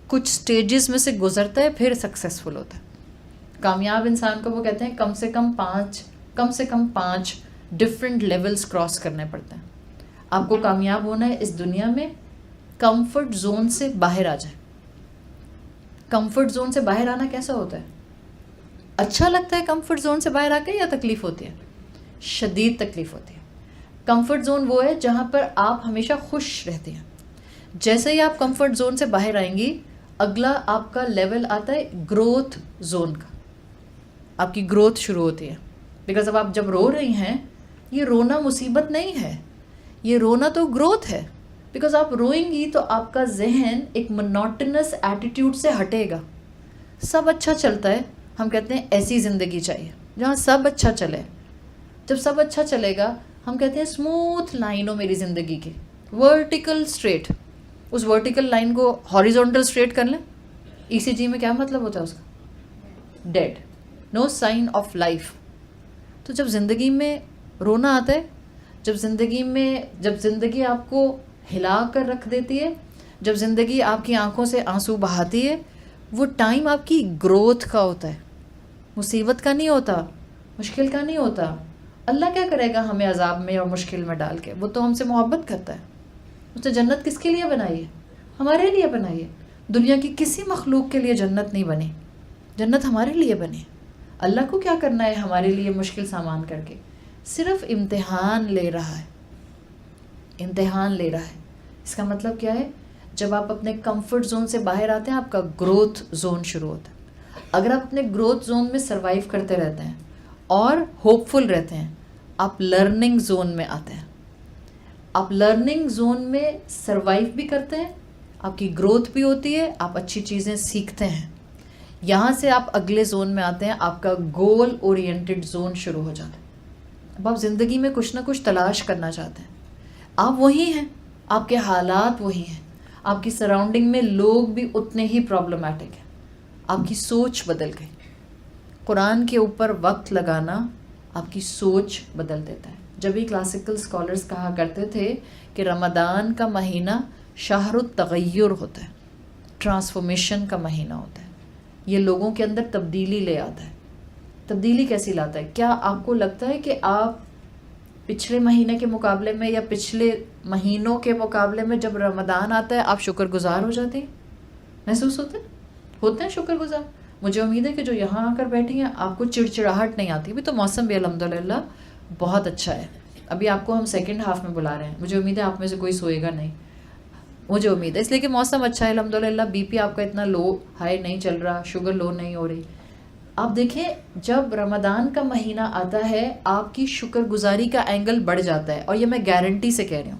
کچھ سٹیجز میں سے گزرتا ہے پھر سکسیسفل ہوتا ہے. کامیاب انسان کو وہ کہتے ہیں کم سے کم پانچ ڈفرینٹ لیولز کراس کرنے پڑتے ہیں. آپ کو کامیاب ہونا ہے اس دنیا میں, کمفرٹ زون سے باہر آ جائے. کمفرٹ زون سے باہر آنا کیسا ہوتا ہے؟ اچھا لگتا ہے کمفرٹ زون سے باہر آ کے, یا تکلیف ہوتی ہے؟ شدید تکلیف ہوتی ہے. کمفرٹ زون وہ ہے جہاں پر آپ ہمیشہ خوش رہتے ہیں. جیسے ہی آپ کمفرٹ زون سے باہر آئیں گی اگلا آپ کا لیول آتا ہے گروتھ زون کا. آپ کی گروتھ شروع ہوتی ہے. بیکاز اب آپ جب رو رہی ہیں، یہ رونا مصیبت نہیں ہے، یہ رونا تو گروتھ ہے. بیکاز آپ روئیں گی تو آپ کا ذہن ایک منوٹنس ایٹیٹیوڈ سے ہٹے گا. سب اچھا چلتا ہے، ہم کہتے ہیں ایسی زندگی چاہیے جہاں سب اچھا چلے. جب سب اچھا چلے گا ہم کہتے ہیں اسموتھ لائن ہو میری زندگی کی، ورٹیکل اسٹریٹ. اس ورٹیکل لائن کو ہاریزونٹل اسٹریٹ کر لیں. ECG میں کیا مطلب ہوتا ہے اس کا؟ Dead, no sign of life. تو جب زندگی میں رونا آتا ہے، جب زندگی آپ کو ہلا کر رکھ دیتی ہے، جب زندگی آپ کی آنکھوں سے آنسو بہاتی ہے، وہ ٹائم آپ کی گروتھ کا ہوتا ہے، مصیبت کا نہیں ہوتا، مشکل کا نہیں ہوتا. اللہ کیا کرے گا ہمیں عذاب میں اور مشکل میں ڈال کے؟ وہ تو ہم سے محبت کرتا ہے. اس نے جنت کس کے لیے بنائی ہے؟ ہمارے لیے بنائی ہے. دنیا کی کسی مخلوق کے لیے جنت نہیں بنی، جنت ہمارے لیے بنی. اللہ کو کیا کرنا ہے ہمارے لیے مشکل سامان کر کے؟ صرف امتحان لے رہا ہے، امتحان لے رہا ہے. اس کا مطلب کیا ہے؟ جب آپ اپنے کمفرٹ زون سے باہر آتے ہیں آپ کا گروتھ زون شروع ہوتا ہے. اگر آپ اپنے گروتھ زون میں سروائیو کرتے رہتے ہیں اور ہوپ فل رہتے ہیں، آپ لرننگ زون میں آتے ہیں. آپ لرننگ زون میں سروائیو بھی کرتے ہیں، آپ کی گروتھ بھی ہوتی ہے، آپ اچھی چیزیں سیکھتے ہیں. یہاں سے آپ اگلے زون میں آتے ہیں، آپ کا گول اورینٹڈ زون شروع ہو جاتا ہے. اب آپ زندگی میں کچھ نہ کچھ تلاش کرنا چاہتے ہیں. آپ وہی ہیں، آپ کے حالات وہی ہیں، آپ کی سراؤنڈنگ میں لوگ بھی اتنے ہی پرابلمٹک ہیں. آپ کی سوچ بدل گئی. قرآن کے اوپر وقت لگانا آپ کی سوچ بدل دیتا ہے. جب ہی کلاسیکل اسکالرس کہا کرتے تھے کہ رمضان کا مہینہ شہر التغیر ہوتا ہے، ٹرانسفارمیشن کا مہینہ ہوتا ہے. یہ لوگوں کے اندر تبدیلی لے آتا ہے. تبدیلی کیسی لاتا ہے؟ کیا آپ کو لگتا ہے کہ آپ پچھلے مہینے کے مقابلے میں یا پچھلے مہینوں کے مقابلے میں جب رمضان آتا ہے آپ شکر گزار ہو جاتے ہیں؟ محسوس ہوتے ہیں شکر گزار؟ مجھے امید ہے کہ جو یہاں آ کر بیٹھی ہیں آپ کو چڑچڑاہٹ نہیں آتی. ابھی تو موسم بھی الحمدللہ بہت اچھا ہے. ابھی آپ کو ہم سیکنڈ ہاف میں بلا رہے ہیں. مجھے امید ہے آپ میں سے کوئی سوئے گا نہیں، مجھے امید ہے، اس لیے کہ موسم اچھا ہے الحمدللہ. BP آپ کا اتنا لو ہائی نہیں چل رہا، شوگر لو نہیں ہو رہی. آپ دیکھیں جب رمضان کا مہینہ آتا ہے آپ کی شکر گزاری کا اینگل بڑھ جاتا ہے. اور یہ میں گارنٹی سے کہہ رہی ہوں،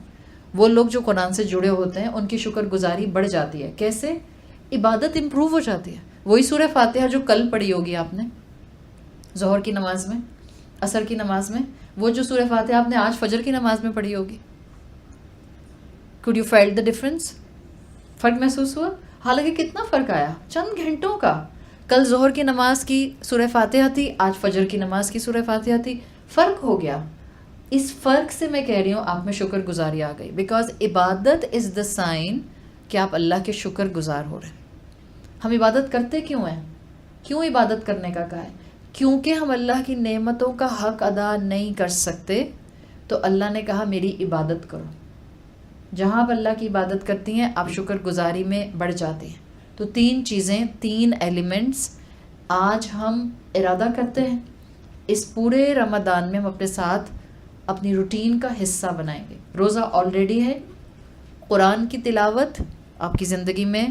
وہ لوگ جو قرآن سے جڑے ہوتے ہیں ان کی شکر گزاری بڑھ جاتی ہے. کیسے؟ عبادت امپروو ہو جاتی ہے. وہی سورہ فاتحہ جو کل پڑھی ہوگی آپ نے ظہر کی نماز میں، عصر کی نماز میں، وہ جو سورہ فاتحہ آپ نے آج فجر کی نماز میں پڑھی ہوگی. could you felt the difference؟ فرق محسوس ہوا؟ حالانکہ کتنا فرق آیا، چند گھنٹوں کا. کل ظہر کی نماز کی سورہ فاتحہ تھی، آج فجر کی نماز کی سورہ فاتحہ تھی، فرق ہو گیا. اس فرق سے میں کہہ رہی ہوں آپ میں شکر گزاری آ گئی. بیکاز عبادت از دا سائن کہ آپ اللہ کے شکر گزار ہو رہے ہیں. ہم عبادت کرتے کیوں ہیں؟ کیوں عبادت کرنے کا کہا ہے؟ کیونکہ ہم اللہ کی نعمتوں کا حق ادا نہیں کر سکتے، تو اللہ نے کہا میری عبادت کرو. جہاں آپ اللہ کی عبادت کرتی ہیں آپ شکر گزاری میں بڑھ جاتے ہیں. تو 3 چیزیں، 3 ایلیمنٹس آج ہم ارادہ کرتے ہیں اس پورے رمضان میں ہم اپنے ساتھ اپنی روٹین کا حصہ بنائیں گے. روزہ آلریڈی ہے. قرآن کی تلاوت آپ کی زندگی میں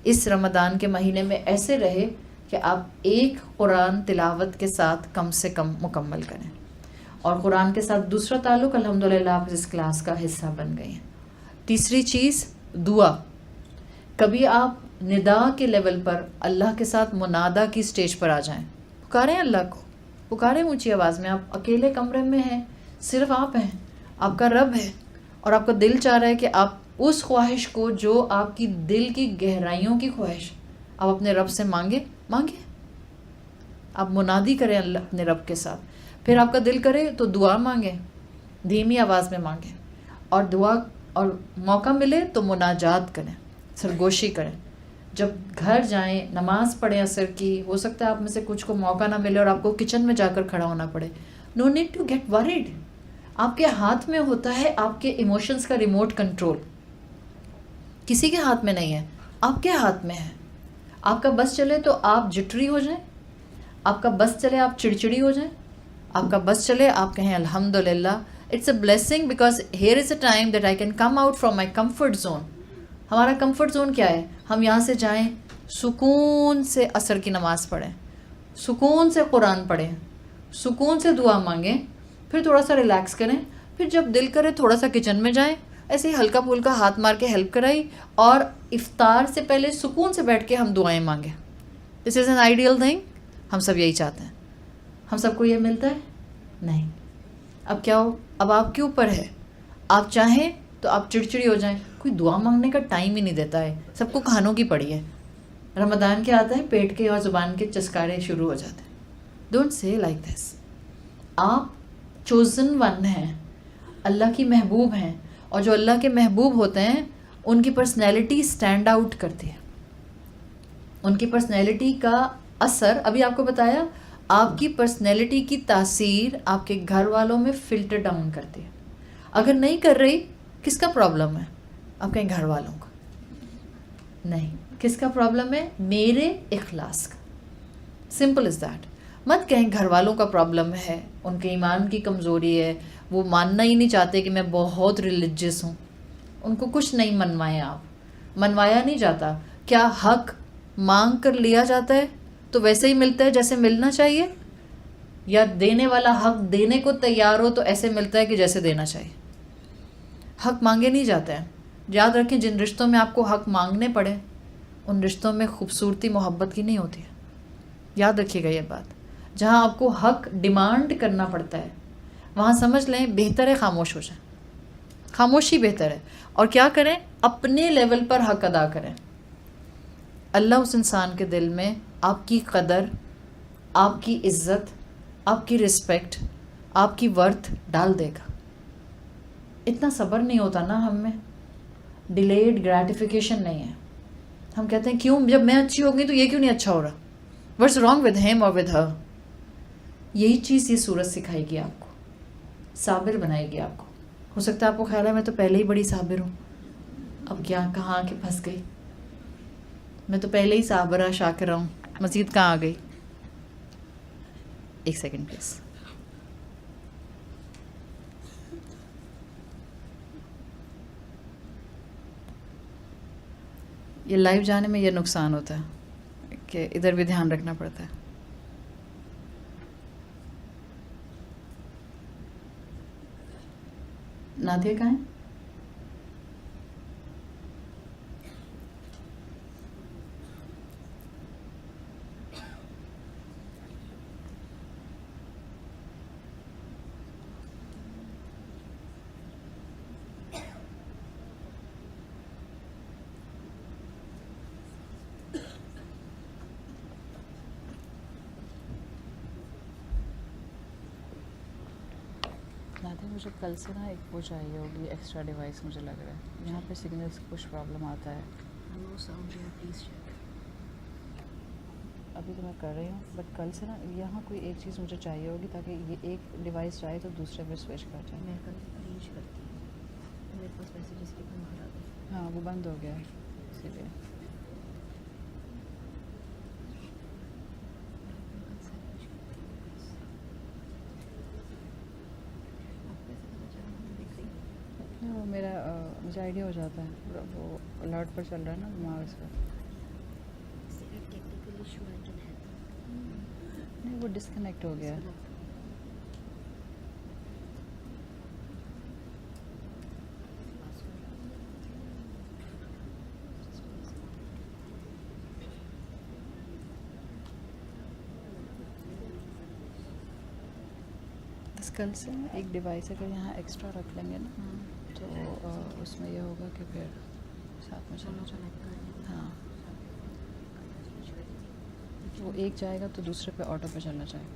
اس رمضان کے مہینے میں ایسے رہے کہ آپ ایک قرآن تلاوت کے ساتھ کم سے کم مکمل کریں. اور قرآن کے ساتھ دوسرا تعلق الحمدللہ آپ اس کلاس کا حصہ بن گئے ہیں. تیسری چیز دعا. کبھی آپ ندا کے لیول پر اللہ کے ساتھ منادا کی سٹیج پر آ جائیں، پکاریں اللہ کو، پکاریں اونچی آواز میں. آپ اکیلے کمرے میں ہیں، صرف آپ ہیں، آپ کا رب ہے، اور آپ کا دل چاہ رہا ہے کہ آپ اس خواہش کو جو آپ کی دل کی گہرائیوں کی خواہش آپ اپنے رب سے مانگیں. آپ منادی کریں اللہ اپنے رب کے ساتھ. پھر آپ کا دل کرے تو دعا مانگیں، دھیمی آواز میں مانگیں. اور دعا اور موقع ملے تو مناجات کریں، سرگوشی کریں. جب گھر جائیں نماز پڑھیں عصر کی. ہو سکتا ہے آپ میں سے کچھ کو موقع نہ ملے اور آپ کو کچن میں جا کر کھڑا ہونا پڑے. No need to get worried. آپ کے ہاتھ میں ہوتا ہے آپ کے ایموشنز کا ریموٹ کنٹرول. کسی کے ہاتھ میں نہیں ہے، آپ کے ہاتھ میں ہے. آپ کا بس چلے تو آپ جٹری ہو جائیں، آپ کا بس چلے آپ چڑچڑی ہو جائیں، آپ کا بس چلے آپ کہیں الحمدللہ. It's a blessing because here is a time that I can come out from my comfort zone. ہمارا کمفرٹ زون کیا ہے؟ ہم یہاں سے جائیں، سکون سے عصر کی نماز پڑھیں، سکون سے قرآن پڑھیں، سکون سے دعا مانگیں، پھر تھوڑا سا ریلیکس کریں، پھر جب دل کرے تھوڑا سا کچن میں جائیں، ایسے ہی ہلکا پھلکا ہاتھ مار کے ہیلپ کرائی، اور افطار سے پہلے سکون سے بیٹھ کے ہم دعائیں مانگیں. دس از این آئیڈیل تھنگ. ہم سب یہی چاہتے ہیں. ہم سب کو یہ ملتا ہے؟ نہیں. اب کیا ہو، اب آپ کے اوپر ہے. آپ چاہیں تو آپ چڑچڑی ہو جائیں، کوئی دعا مانگنے کا ٹائم ہی نہیں دیتا ہے، سب کو کھانوں کی پڑی ہے. رمضان کے آتے ہیں، پیٹ کے اور زبان کے چسکارے شروع ہو جاتے ہیں. Don't say like this. آپ چوزن ون ہیں، اللہ کی محبوب ہیں، اور جو اللہ کے محبوب ہوتے ہیں ان کی پرسنالٹی اسٹینڈ آؤٹ کرتی ہے. ان کی پرسنالٹی کا اثر، ابھی آپ کو بتایا، آپ کی پرسنالٹی کی تاثیر آپ کے گھر والوں میں فلٹر ڈاؤن کرتی ہے. اگر نہیں کر رہی، کس کا پرابلم ہے؟ آپ کہیں گھر والوں کا نہیں. کس کا پرابلم ہے؟ میرے اخلاص کا. Simple is that. مت کہیں گھر والوں کا پرابلم ہے، ان کے ایمان کی کمزوری ہے، وہ ماننا ہی نہیں چاہتے کہ میں بہت ریلیجیس ہوں. ان کو کچھ نہیں منوائیں آپ، منوایا نہیں جاتا. کیا حق مانگ کر لیا جاتا ہے تو ویسے ہی ملتا ہے جیسے ملنا چاہیے، یا دینے والا حق دینے کو تیار ہو تو ایسے ملتا ہے کہ جیسے دینا چاہیے؟ حق مانگے نہیں جاتے ہیں. یاد رکھیں، جن رشتوں میں آپ کو حق مانگنے پڑے ان رشتوں میں خوبصورتی محبت کی نہیں ہوتی ہے. یاد رکھیے گا یہ بات. جہاں آپ کو حق ڈیمانڈ کرنا پڑتا ہے وہاں سمجھ لیں بہتر ہے خاموش ہو جائیں. خاموشی بہتر ہے. اور کیا کریں؟ اپنے لیول پر حق ادا کریں. اللہ اس انسان کے دل میں آپ کی قدر، آپ کی عزت، آپ کی رسپیکٹ، آپ کی ورتھ ڈال دے گا. اتنا صبر نہیں ہوتا نا ہم میں. ڈیلیڈ گریٹیفیکیشن نہیں ہے. ہم کہتے ہیں کیوں، جب میں اچھی ہو گئی تو یہ کیوں نہیں اچھا ہو رہا؟ واٹس رانگ ود ہیم اور ود ہر؟ یہی چیز یہ صورت سکھائے گی آپ کو، صابر بنائے گی آپ کو. ہو سکتا ہے آپ کو خیال ہے میں تو پہلے ہی بڑی صابر ہوں، اب کیا کہاں آ کے پھنس گئی، میں تو پہلے ہی صابرہ شاکرہ ہوں، مزید کہاں آ گئی. ایک سیکنڈ پلیز. یہ لائیو جانے میں یہ نقصان ہوتا ہے کہ ادھر بھی دھیان رکھنا پڑتا ہے. نادیہ کہاں ہیں؟ مجھے کل سے نا ایک وہ چاہیے ہوگی ایکسٹرا ڈیوائس. مجھے لگ رہا ہے یہاں پہ سگنلس کچھ پرابلم آتا ہے. ابھی تو میں کر رہی ہوں، بٹ کل سے نا یہاں کوئی ایک چیز مجھے چاہیے ہوگی تاکہ یہ ایک ڈیوائس جائے تو دوسرے پہ سوئچ کر جائے. میں کل ارینج کرتی ہوں، میرے پاس میسیجز کی بند کرا دیں. ہاں وہ بند ہو گیا ہے اسی لیے. وہ میرا مجھے آئیڈیا ہو جاتا ہے، وہ الرٹ پر چل رہا ہے نا دماغ اس پر. نہیں وہ ڈسکنیکٹ ہو گیا ہے. کل سے ایک ڈیوائس اگر یہاں ایکسٹرا رکھ لیں گے نا تو اس میں یہ ہوگا کہ پھر ساتھ میں چلنا چاہیے. ہاں وہ ایک جائے گا تو دوسرے پہ آٹو پہ چلنا چاہیے.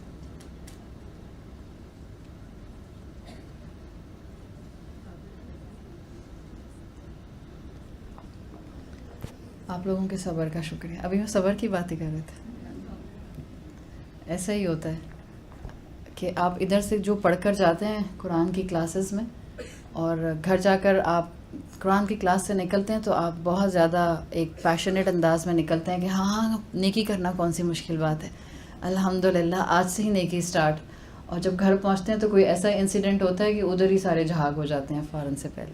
آپ لوگوں کے صبر کا شکریہ. ابھی میں صبر کی بات ہی کر رہے تھے. ایسا ہی ہوتا ہے کہ آپ ادھر سے جو پڑھ کر جاتے ہیں قرآن کی کلاسز میں، اور گھر جا کر آپ قرآن کی کلاس سے نکلتے ہیں تو آپ بہت زیادہ ایک پیشنیٹ انداز میں نکلتے ہیں کہ ہاں نیکی کرنا کون سی مشکل بات ہے، الحمدللہ آج سے ہی نیکی اسٹارٹ. اور جب گھر پہنچتے ہیں تو کوئی ایسا انسیڈنٹ ہوتا ہے کہ ادھر ہی سارے جھاگ ہو جاتے ہیں فوراً سے پہلے.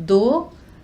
2,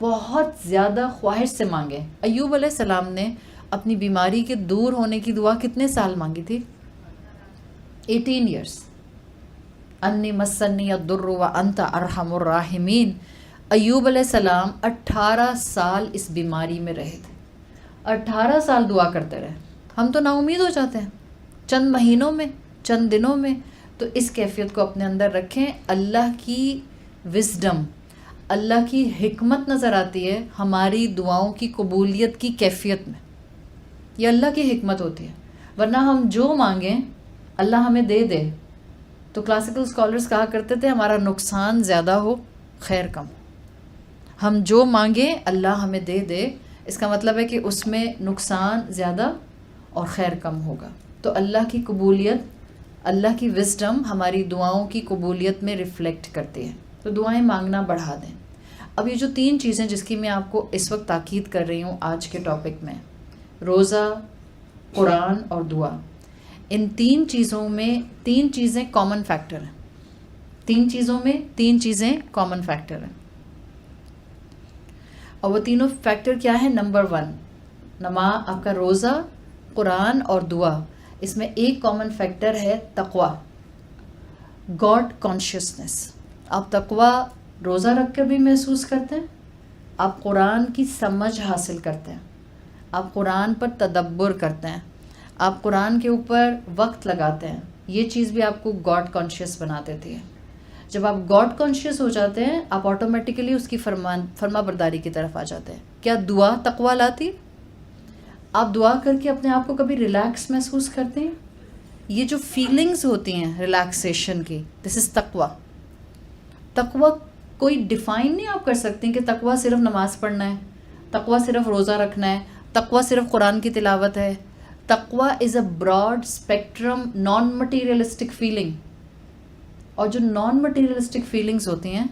بہت زیادہ خواہش سے مانگیں. ایوب علیہ السلام نے اپنی بیماری کے دور ہونے کی دعا کتنے سال مانگی تھی؟ 18 ایئرس. انی مسنی الضر وانت ارحم الراحمین. ایوب علیہ السلام 18 سال اس بیماری میں رہے تھے. 18 سال دعا کرتے رہے. ہم تو نا امید ہو جاتے ہیں چند مہینوں میں، چند دنوں میں. تو اس کیفیت کو اپنے اندر رکھیں. اللہ کی وزڈم، اللہ کی حکمت نظر آتی ہے ہماری دعاؤں کی قبولیت کی کیفیت میں. یہ اللہ کی حکمت ہوتی ہے. ورنہ ہم جو مانگیں اللہ ہمیں دے دے. تو کلاسیکل اسکالرز کہا کرتے تھے ہمارا نقصان زیادہ ہو خیر کم. ہم جو مانگیں اللہ ہمیں دے دے، اس کا مطلب ہے کہ اس میں نقصان زیادہ اور خیر کم ہوگا. تو اللہ کی قبولیت، اللہ کی وزڈم ہماری دعاؤں کی قبولیت میں ریفلیکٹ کرتی ہے. تو دعائیں مانگنا بڑھا دیں. اب یہ جو 3 چیزیں جس کی میں آپ کو اس وقت تاکید کر رہی ہوں آج کے ٹاپک میں، روزہ، قرآن اور دعا، ان 3 چیزوں میں 3 چیزیں کامن فیکٹر ہیں. 3 چیزوں میں 3 چیزیں کامن فیکٹر ہیں. اور وہ تینوں فیکٹر کیا ہے؟ نمبر 1 آپ کا روزہ، قرآن اور دعا. اس میں ایک کامن فیکٹر ہے تقوی، گاڈ کانشیسنس. آپ تقوی روزہ رکھ کر بھی محسوس کرتے ہیں، آپ قرآن کی سمجھ حاصل کرتے ہیں، آپ قرآن پر تدبر کرتے ہیں، آپ قرآن کے اوپر وقت لگاتے ہیں. یہ چیز بھی آپ کو گاڈ کانشیس بنا دیتی ہے. جب آپ گاڈ کانشیس ہو جاتے ہیں آپ آٹومیٹیکلی اس کی فرما برداری کی طرف آ جاتے ہیں. کیا دعا تقوی لاتی؟ آپ دعا کر کے اپنے آپ کو کبھی ریلیکس محسوس کرتے ہیں؟ یہ جو فیلنگز ہوتی ہیں ریلیکسیشن کی، دس از تقوی. تقوی کوئی ڈیفائن نہیں آپ کر سکتے کہ تقوی صرف نماز پڑھنا ہے، تقوی صرف روزہ رکھنا ہے، تقوی صرف قرآن کی تلاوت ہے. تقوی is a broad spectrum non materialistic feeling. اور جو نان مٹیریلسٹک فیلنگز ہوتی ہیں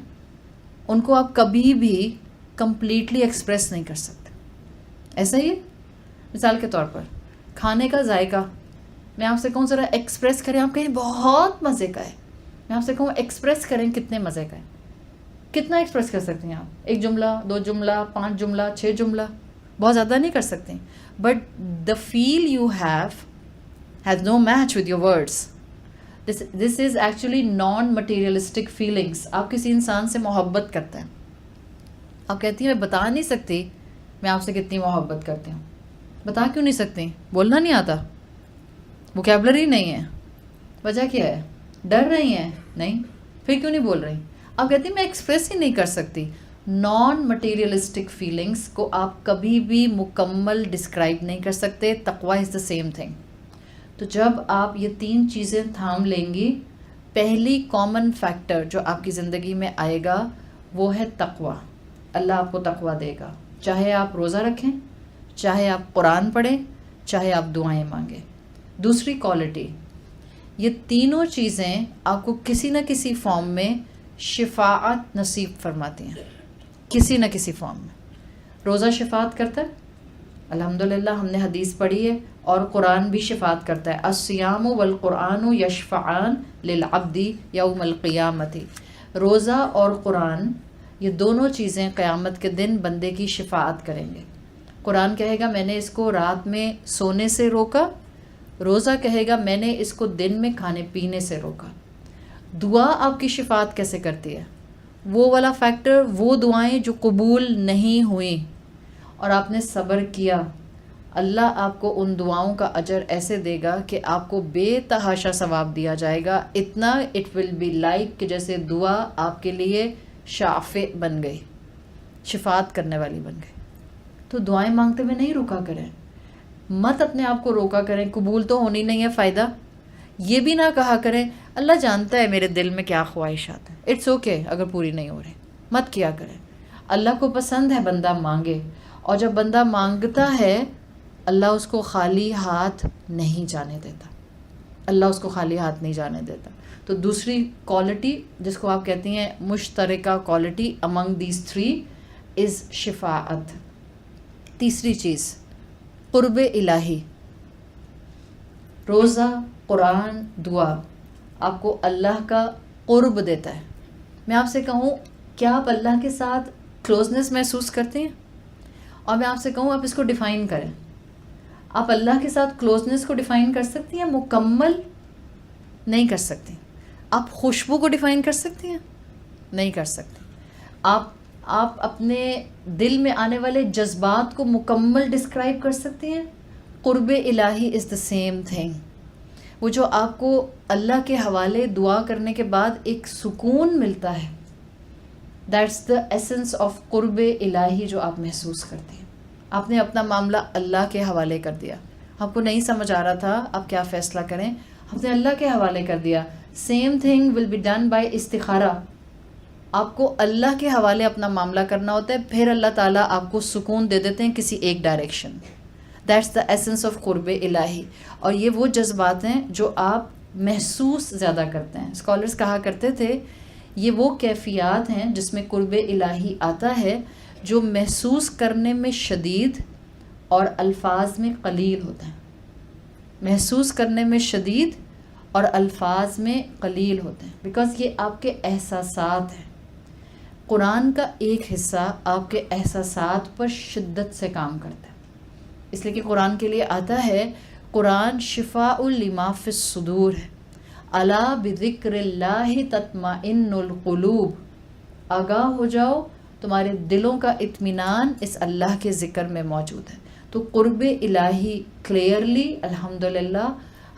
ان کو آپ کبھی بھی کمپلیٹلی ایکسپریس نہیں کر سکتے. ایسا ہی مثال کے طور پر کھانے کا ذائقہ، میں آپ سے کہوں ذرا ایکسپریس کریں، آپ کہیں بہت مزے کا ہے. میں آپ سے کہوں ایکسپریس کریں کتنے مزے کا ہے. کتنا ایکسپریس کر سکتے ہیں آپ؟ 1 جملہ، 2 جملہ، 5 جملہ، 6 جملہ، بہت زیادہ نہیں کر سکتے. But the feel you have has no match with your words. This is actually non materialistic feelings. آپ کسی انسان سے محبت کرتے ہیں، آپ کہتی ہیں میں بتا نہیں سکتی میں آپ سے کتنی محبت کرتی ہوں. بتا کیوں نہیں سکتی؟ بولنا نہیں آتا، ووکیبلری نہیں ہے. وجہ کیا ہے؟ ڈر رہی ہیں؟ نہیں. پھر کیوں نہیں بول رہی؟ آپ کہتی ہیں میں ایکسپریس ہی نہیں کر سکتی. نان مٹیریلسٹک فیلنگس کو آپ کبھی بھی مکمل ڈسکرائب نہیں کر سکتے. تقوی از دا سیم تھنگ. تو جب آپ یہ 3 چیزیں تھام لیں گی، پہلی کامن فیکٹر جو آپ کی زندگی میں آئے گا وہ ہے تقوی. اللہ آپ کو تقوی دے گا، چاہے آپ روزہ رکھیں، چاہے آپ قرآن پڑھیں، چاہے آپ دعائیں مانگیں. دوسری کوالٹی، یہ تینوں چیزیں آپ کو کسی نہ کسی فارم میں شفاعت نصیب فرماتی ہیں، کسی نہ کسی فارم میں. روزہ شفاعت کرتا ہے، الحمدللہ ہم نے حدیث پڑھی ہے، اور قرآن بھی شفاعت کرتا ہے. الصیام والقرآن یشفعان للعبد یوم القیامت. روزہ اور قرآن یہ دونوں چیزیں قیامت کے دن بندے کی شفاعت کریں گے. قرآن کہے گا میں نے اس کو رات میں سونے سے روکا، روزہ کہے گا میں نے اس کو دن میں کھانے پینے سے روکا. دعا آپ کی شفاعت کیسے کرتی ہے؟ وہ والا فیکٹر، وہ دعائیں جو قبول نہیں ہوئیں اور آپ نے صبر کیا، اللہ آپ کو ان دعاؤں کا اجر ایسے دے گا کہ آپ کو بے تحاشا ثواب دیا جائے گا. اتنا اٹ ول بی لائک کہ جیسے دعا آپ کے لیے شافع بن گئی، شفاعت کرنے والی بن گئی. تو دعائیں مانگتے ہوئے نہیں روکا کریں، مت اپنے آپ کو روکا کریں. قبول تو ہونی نہیں ہے، فائدہ یہ بھی نہ کہا کریں اللہ جانتا ہے میرے دل میں کیا خواہشات ہیں، اٹس اوکے اگر پوری نہیں ہو رہی، مت کیا کریں. اللہ کو پسند ہے بندہ مانگے، اور جب بندہ مانگتا ہے اللہ اس کو خالی ہاتھ نہیں جانے دیتا. اللہ اس کو خالی ہاتھ نہیں جانے دیتا. تو دوسری کوالٹی جس کو آپ کہتی ہیں مشترکہ کوالٹی امنگ دیز 3 از شفاعت. تیسری چیز قرب الہی. روزہ، قرآن، دعا آپ کو اللہ کا قرب دیتا ہے. میں آپ سے کہوں کیا آپ اللہ کے ساتھ کلوزنس محسوس کرتے ہیں؟ اور میں آپ سے کہوں آپ اس کو ڈیفائن کریں. آپ اللہ کے ساتھ کلوزنس کو ڈیفائن کر سکتی ہیں؟ مکمل نہیں کر سکتی. آپ خوشبو کو ڈیفائن کر سکتی ہیں؟ نہیں کر سکتی. آپ اپنے دل میں آنے والے جذبات کو مکمل ڈسکرائب کر سکتے ہیں؟ قرب الہی از دا سیم تھنگ. وہ جو آپ کو اللہ کے حوالے دعا کرنے کے بعد ایک سکون ملتا ہے، دیٹس دا ایسنس آف قرب الہی جو آپ محسوس کرتے ہیں. آپ نے اپنا معاملہ اللہ کے حوالے کر دیا. آپ کو نہیں سمجھ آ رہا تھا آپ کیا فیصلہ کریں، آپ نے اللہ کے حوالے کر دیا. Same thing will be done by استخارہ. آپ کو اللہ کے حوالے اپنا معاملہ کرنا ہوتا ہے، پھر اللہ تعالیٰ آپ کو سکون دے دیتے ہیں کسی ایک direction. That's the essence of قرب الہی. اور یہ وہ جذبات ہیں جو آپ محسوس زیادہ کرتے ہیں. اسکالرس کہا کرتے تھے یہ وہ کیفیات ہیں جس میں قرب الہی آتا ہے جو محسوس کرنے میں شدید اور الفاظ میں قلیل ہوتا ہے. محسوس کرنے میں شدید اور الفاظ میں قلیل ہوتے ہیں، بیکاز یہ آپ کے احساسات ہیں. قرآن کا ایک حصہ آپ کے احساسات پر شدت سے کام کرتا ہے، اس لیے کہ قرآن کے لیے آتا ہے قرآن شفاء لما فی الصدور ہے. الا بذکر اللہ تطمئن القلوب. آگاہ ہو جاؤ، تمہارے دلوں کا اطمینان اس اللہ کے ذکر میں موجود ہے. تو قرب الہی کلیئرلی الحمدللہ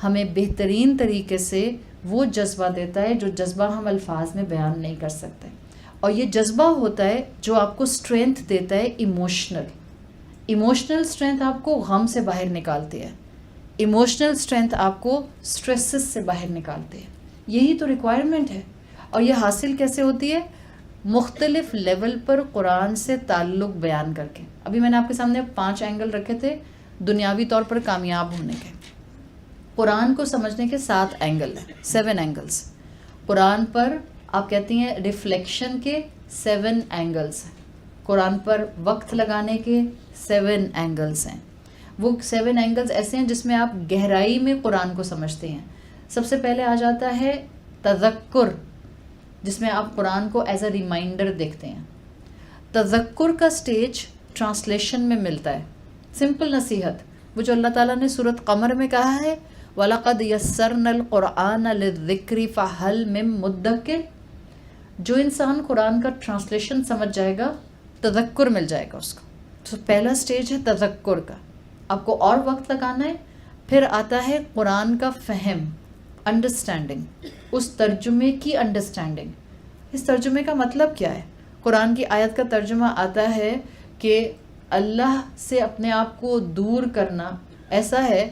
ہمیں بہترین طریقے سے وہ جذبہ دیتا ہے جو جذبہ ہم الفاظ میں بیان نہیں کر سکتے. اور یہ جذبہ ہوتا ہے جو آپ کو اسٹرینتھ دیتا ہے ایموشنل اسٹرینتھ آپ کو غم سے باہر نکالتی ہے. ایموشنل اسٹرینتھ آپ کو اسٹریسز سے باہر نکالتے ہیں. یہی تو ریکوائرمنٹ ہے. اور یہ حاصل کیسے ہوتی ہے؟ مختلف لیول پر قرآن سے تعلق بیان کر کے. ابھی میں نے آپ کے سامنے 5 اینگل رکھے تھے دنیاوی طور پر کامیاب ہونے کے. قرآن کو سمجھنے کے 7 اینگل ہیں، 7 اینگلس. قرآن پر آپ کہتی ہیں ریفلیکشن کے 7 اینگلس ہیں. قرآن پر وقت لگانے کے 7 اینگلس ہیں. وہ 7 اینگلز ایسے ہیں جس میں آپ گہرائی میں قرآن کو سمجھتے ہیں. سب سے پہلے آ جاتا ہے تذکر، جس میں آپ قرآن کو ایز اے ریمائنڈر دیکھتے ہیں. تذکر کا سٹیج ٹرانسلیشن میں ملتا ہے. سمپل نصیحت، وہ جو اللہ تعالیٰ نے سورۃ قمر میں کہا ہے وَلَقَدْ يَسَّرْنَا الْقُرْآنَ لِلذِّكْرِ فَهَلْ مِن مُدَّكِرٍ. جو انسان قرآن کا ٹرانسلیشن سمجھ جائے گا تذکر مل جائے گا اس کو. تو پہلا سٹیج ہے تذکر کا، آپ کو اور وقت لگانا ہے. پھر آتا ہے قرآن کا فہم، انڈرسٹینڈنگ، اس ترجمے کی انڈرسٹینڈنگ. اس ترجمے کا مطلب کیا ہے؟ قرآن کی آیت کا ترجمہ آتا ہے کہ اللہ سے اپنے آپ کو دور کرنا ایسا ہے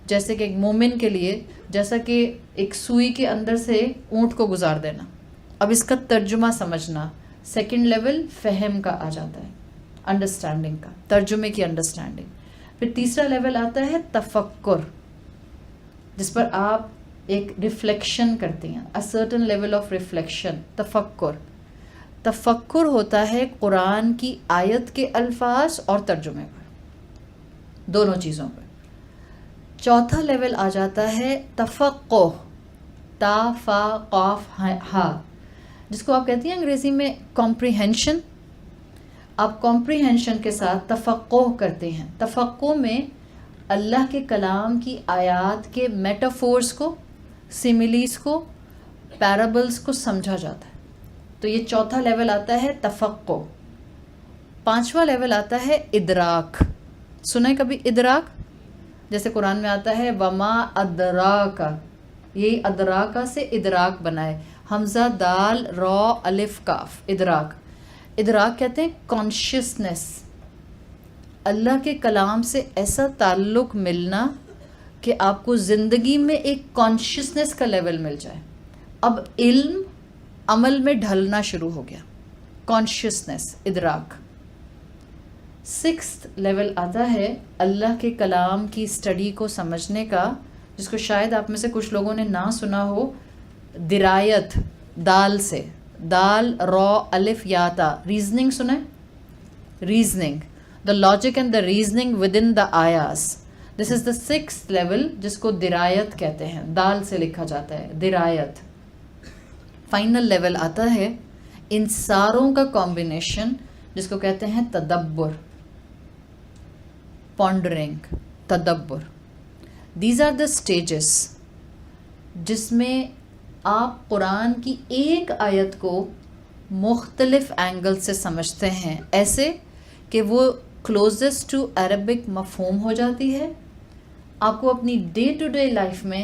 جیسے کہ ایک مومن کے لیے جیسا کہ ایک سوئی کے اندر سے اونٹ کو گزار دینا. اب اس کا ترجمہ سمجھنا، سیکنڈ لیول فہم کا آ جاتا ہے، انڈرسٹینڈنگ کا، ترجمے کی انڈرسٹینڈنگ. پھر تیسرا لیول آتا ہے تفکر، جس پر آپ ایک ریفلیکشن کرتے ہیں، a certain level of reflection. تفکر ہوتا ہے قرآن کی آیت کے الفاظ اور ترجمے پر، دونوں چیزوں پر. چوتھا لیول آ جاتا ہے تفقہ، تا فا قاف ہا، جس کو آپ کہتی ہیں انگریزی میں کمپریہنشن. آپ کمپریہنشن کے ساتھ تفقہ کرتے ہیں. تفقہ میں اللہ کے کلام کی آیات کے میٹافورز کو، سیملیز کو، پیرابلز کو سمجھا جاتا ہے. تو یہ چوتھا لیول آتا ہے تفقہ. پانچواں لیول آتا ہے ادراک. سنیں کبھی ادراک؟ جیسے قرآن میں آتا ہے وما ادراکا، یہی ادراکا سے ادراک بنا ہے، حمزہ دال را الف کاف. ادراک کہتے ہیں کانشیسنس، اللہ کے کلام سے ایسا تعلق ملنا کہ آپ کو زندگی میں ایک کانشیسنس کا لیول مل جائے. اب علم عمل میں ڈھلنا شروع ہو گیا، کانشیسنس، ادراک. 6th لیول آتا ہے اللہ کے کلام کی اسٹڈی کو سمجھنے کا، جس کو شاید آپ میں سے کچھ لوگوں نے نہ سنا ہو. درایت، دال سے، دال را الف یاتا. ریزننگ سنیں؟ Reasoning, the logic and the reasoning within the آیاز. This is the 6th level جس کو درایت کہتے ہیں، دال سے لکھا جاتا ہے درایت. فائنل لیول آتا ہے ان ساروں کا کمبینیشن جس کو کہتے ہیں تدبر، پونڈرنگ، تدبر. دیز آر دا اسٹیجز جس میں آپ قرآن کی ایک آیت کو مختلف اینگل سے سمجھتے ہیں، ایسے کہ وہ کلوزسٹ ٹو عربک مفہوم ہو جاتی ہے، آپ کو اپنی ڈے ٹو ڈے لائف میں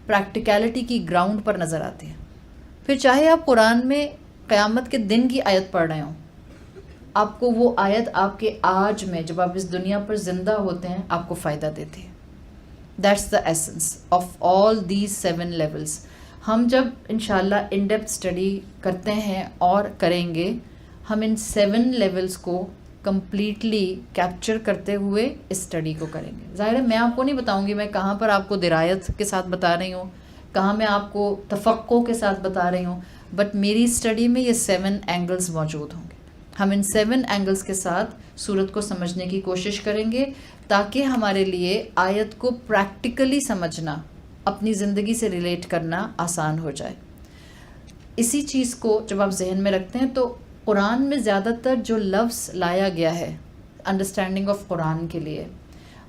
پریکٹیکلٹی کی گراؤنڈ پر نظر آتی ہے. پھر چاہے آپ قرآن میں قیامت کے دن کی آیت پڑھ رہے ہوں، آپ کو وہ آیت آپ کے آج میں جب آپ اس دنیا پر زندہ ہوتے ہیں آپ کو فائدہ دیتی ہے. That's the essence of all these 7 levels. ہم جب انشاءاللہ ان ڈیپتھ اسٹڈی کرتے ہیں اور کریں گے، ہم ان 7 لیولس کو کمپلیٹلی کیپچر کرتے ہوئے اس اسٹڈی کو کریں گے. ظاہر ہے میں آپ کو نہیں بتاؤں گی میں کہاں پر آپ کو درایت کے ساتھ بتا رہی ہوں، کہاں میں آپ کو تفقع کے ساتھ بتا رہی ہوں، بٹ میری اسٹڈی میں یہ 7 اینگلز موجود ہوں گے. ہم ان 7 اینگلز کے ساتھ سورت کو سمجھنے کی کوشش کریں گے تاکہ ہمارے لیے آیت کو پریکٹیکلی سمجھنا، اپنی زندگی سے ریلیٹ کرنا آسان ہو جائے. اسی چیز کو جب آپ ذہن میں رکھتے ہیں تو قرآن میں زیادہ تر جو لفظ لایا گیا ہے انڈرسٹینڈنگ آف قرآن کے لیے،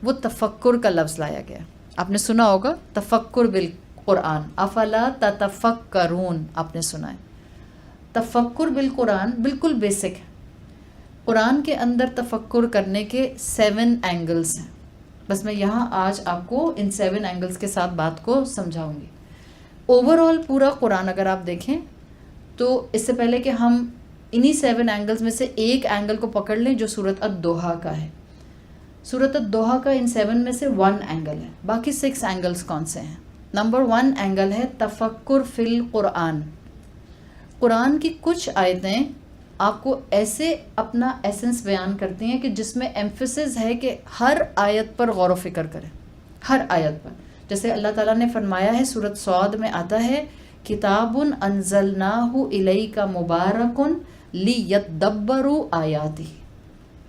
وہ تفکر کا لفظ لایا گیا. آپ نے سنا ہوگا تفکر بالقرآن، افلا تتفکرون، آپ نے سنا ہے. تفکر بالقرآن بالکل بیسک ہے. قرآن کے اندر تفکر کرنے کے 7 اینگلز ہیں. بس میں یہاں آج آپ کو ان 7 اینگلز کے ساتھ بات کو سمجھاؤں گی. اوور آل پورا قرآن اگر آپ دیکھیں تو اس سے پہلے کہ ہم انہی 7 اینگلز میں سے ایک اینگل کو پکڑ لیں جو سورۃ الدوحہ کا ہے. سورۃ الدوحہ کا ان 7 میں سے 1 اینگل ہے. باقی 6 اینگلز کون سے ہیں؟ نمبر 1 اینگل ہے تفکر فی القرآن. قرآن کی کچھ آیتیں آپ کو ایسے اپنا ایسنس بیان کرتی ہیں کہ جس میں ایمفیسس ہے کہ ہر آیت پر غور و فکر کریں، ہر آیت پر. جیسے اللہ تعالیٰ نے فرمایا ہے سورۃ صاد میں آتا ہے کتاب انزلناہ الیک مبارک لیدبروا آیاتہ.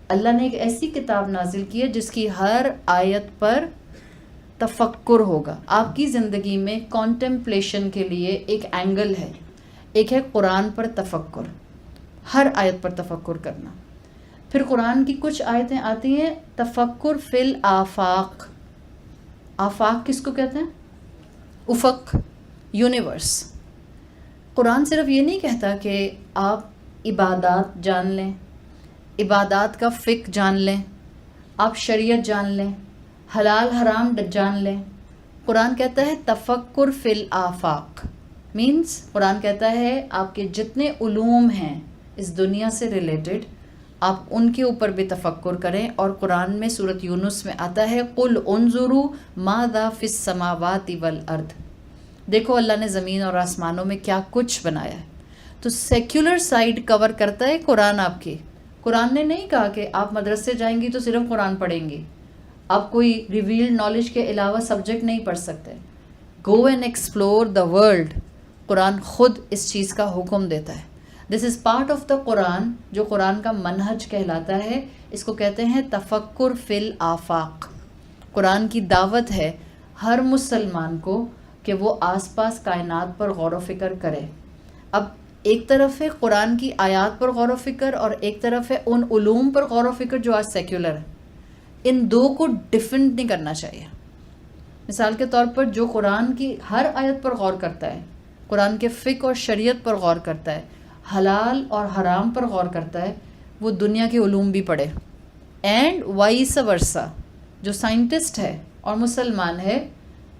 اللہ نے ایک ایسی کتاب نازل کی ہے جس کی ہر آیت پر تفکر ہوگا. آپ کی زندگی میں کانٹمپلیشن کے لیے ایک اینگل ہے. ایک ہے قرآن پر تفکر، ہر آیت پر تفکر کرنا. پھر قرآن کی کچھ آیتیں آتی ہیں تفکر فی الآفاق. آفاق کس کو کہتے ہیں؟ افق، یونیورس. قرآن صرف یہ نہیں کہتا کہ آپ عبادات جان لیں، عبادات کا فقہ جان لیں، آپ شریعت جان لیں، حلال حرام جان لیں. قرآن کہتا ہے تفکر فی الآفاق. مینس قرآن کہتا ہے آپ کے جتنے علوم ہیں اس دنیا سے ریلیٹڈ آپ ان کے اوپر بھی تفکر کریں. اور قرآن میں سورۃ یونس میں آتا ہے قل انظروا ماذا فی السماوات والارض. دیکھو اللہ نے زمین اور آسمانوں میں کیا کچھ بنایا ہے. تو سیکولر سائیڈ کور کرتا ہے قرآن آپ کی. قرآن نے نہیں کہا کہ آپ مدرسے جائیں گی تو صرف قرآن پڑھیں گی، آپ کوئی ریویلڈ نالج کے علاوہ سبجیکٹ نہیں پڑھ سکتے. Go and explore the world. قرآن خود اس چیز کا حکم دیتا ہے. This is part of the قرآن جو قرآن کا منہج کہلاتا ہے. اس کو کہتے ہیں تفکر فی الآفاق. قرآن کی دعوت ہے ہر مسلمان کو کہ وہ آس پاس کائنات پر غور و فکر کرے. اب ایک طرف ہے قرآن کی آیات پر غور و فکر اور ایک طرف ہے ان علوم پر غور و فکر جو آج سیکولر ہے. ان دو کو ڈیفرنٹ نہیں کرنا چاہیے. مثال کے طور پر جو قرآن کی ہر آیت پر غور کرتا ہے، قرآن کے فقہ اور شریعت پر غور کرتا ہے، حلال اور حرام پر غور کرتا ہے، وہ دنیا کے علوم بھی پڑھے. اینڈ وائس ورسا، جو سائنٹسٹ ہے اور مسلمان ہے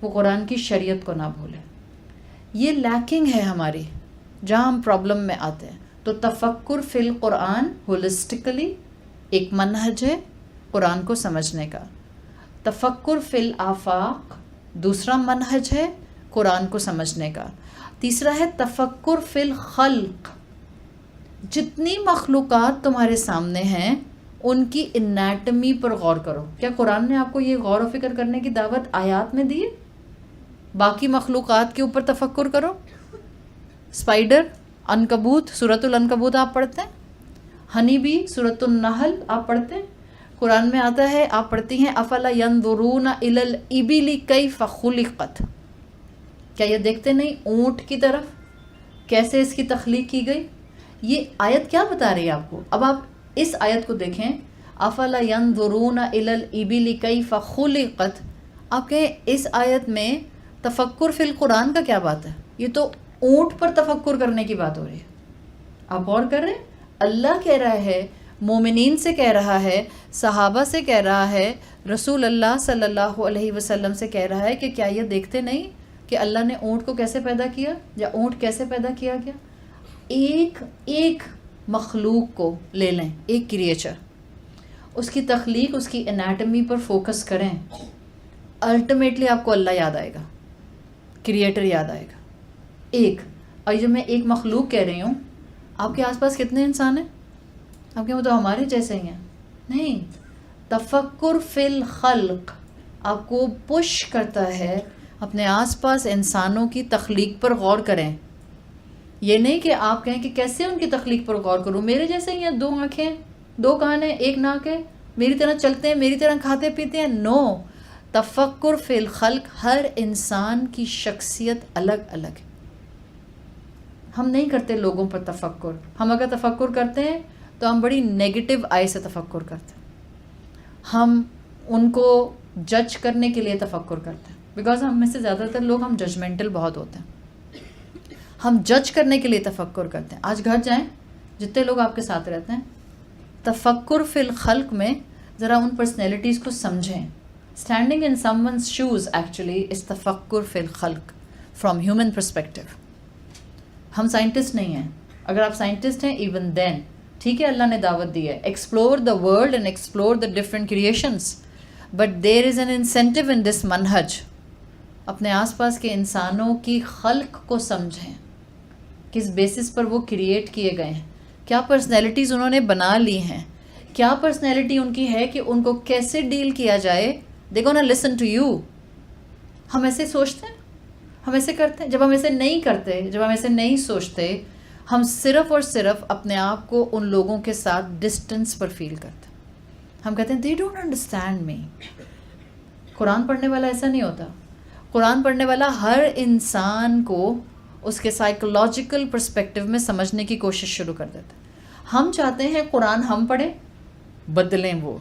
وہ قرآن کی شریعت کو نہ بھولے. یہ لیکنگ ہے ہماری جہاں ہم پرابلم میں آتے ہیں. تو تفکر فی القرآن ہولسٹکلی ایک منہج ہے قرآن کو سمجھنے کا. تفکر فی الآفاق دوسرا منہج ہے قرآن کو سمجھنے کا. تیسرا ہے تفکر فی الخلق. جتنی مخلوقات تمہارے سامنے ہیں ان کی انیٹمی پر غور کرو. کیا قرآن نے آپ کو یہ غور و فکر کرنے کی دعوت آیات میں دی ہے؟ باقی مخلوقات کے اوپر تفکر کرو. اسپائڈر، عنکبوت، سورۃ العنکبوت آپ پڑھتے ہیں، ہنی بی، سورۃ النحل آپ پڑھتے ہیں. قرآن میں آتا ہے آپ پڑھتی ہیں افلا ینظرون الی الابل کیف خلقت. کیا یہ دیکھتے نہیں اونٹ کی طرف کیسے اس کی تخلیق کی گئی؟ یہ آیت کیا بتا رہی ہے آپ کو؟ اب آپ اس آیت کو دیکھیں، افلا ینظرون الی الابل کیف خلقت. آپ کہیں اس آیت میں تفکر فی القرآن کا کیا بات ہے؟ یہ تو اونٹ پر تفکر کرنے کی بات ہو رہی ہے. آپ غور کر رہے ہیں، اللہ کہہ رہا ہے، مومنین سے کہہ رہا ہے، صحابہ سے کہہ رہا ہے، رسول اللہ صلی اللہ علیہ وسلم سے کہہ رہا ہے کہ کیا یہ دیکھتے نہیں کہ اللہ نے اونٹ کو کیسے پیدا کیا یا اونٹ کیسے پیدا کیا گیا. ایک مخلوق کو لے لیں، ایک کریچر، اس کی تخلیق، اس کی انیٹمی پر فوکس کریں، الٹیمیٹلی آپ کو اللہ یاد آئے گا، کریٹر یاد آئے گا. ایک، اور جب میں ایک مخلوق کہہ رہی ہوں، آپ کے آس پاس کتنے انسان ہیں؟ آپ کے وہ تو ہمارے جیسے ہی ہیں. نہیں، تفکر فی الخلق آپ کو پش کرتا ہے اپنے آس پاس انسانوں کی تخلیق پر غور کریں. یہ نہیں کہ آپ کہیں کہ کیسے ان کی تخلیق پر غور کروں، میرے جیسے ہی ہیں، 2 آنکھیں، 2 کان ہیں، 1 ناک ہے، میری طرح چلتے ہیں، میری طرح کھاتے پیتے ہیں. نو، تفکر فی الخلق، ہر انسان کی شخصیت الگ الگ ہے. ہم نہیں کرتے لوگوں پر تفکر. ہم اگر تفکر کرتے ہیں تو ہم بڑی نیگیٹو آئی سے تفکر کرتے ہیں. ہم ان کو جج کرنے کے لیے تفکر کرتے ہیں، بیکاز ہم میں سے زیادہ تر لوگ ہم ججمنٹل بہت ہوتے ہیں. ہم جج کرنے کے لیے تفکر کرتے ہیں. آج گھر جائیں، جتنے لوگ آپ کے ساتھ رہتے ہیں، تفکر فی الخلق میں ذرا ان پرسنالٹیز کو سمجھیں. Standing in someone's shoes actually is تفکر فی الخلق فرام ہیومن پرسپیکٹو. ہم سائنٹسٹ نہیں ہیں. اگر آپ سائنٹسٹ ہیں، ایون دین ٹھیک ہے، اللہ نے دعوت دی ہے، explore the world and explore the different creations, but there is an incentive in this منہج. اپنے آس پاس کے انسانوں کی خلق کو سمجھیں، کس بیسس پر وہ کریٹ کیے گئے ہیں، کیا پرسنالٹیز انہوں نے بنا لی ہیں، کیا پرسنالٹی ان کی ہے کہ ان کو کیسے ڈیل کیا جائے. دے گونا لسن ٹو یو. ہم ایسے سوچتے ہیں، ہم ایسے کرتے ہیں. جب ہم ایسے نہیں کرتے، جب ہم ایسے نہیں سوچتے، ہم صرف اور صرف اپنے آپ کو ان لوگوں کے ساتھ ڈسٹنس پر فیل کرتے ہیں. ہم کہتے ہیں دے ڈونٹ انڈرسٹینڈ می. قرآن پڑھنے والا ایسا نہیں ہوتا. قرآن پڑھنے والا ہر انسان کو اس کے سائیکولوجیکل پرسپیکٹیو میں سمجھنے کی کوشش شروع کر دیتا ہے. ہم چاہتے ہیں قرآن ہم پڑھیں، بدلیں وہ.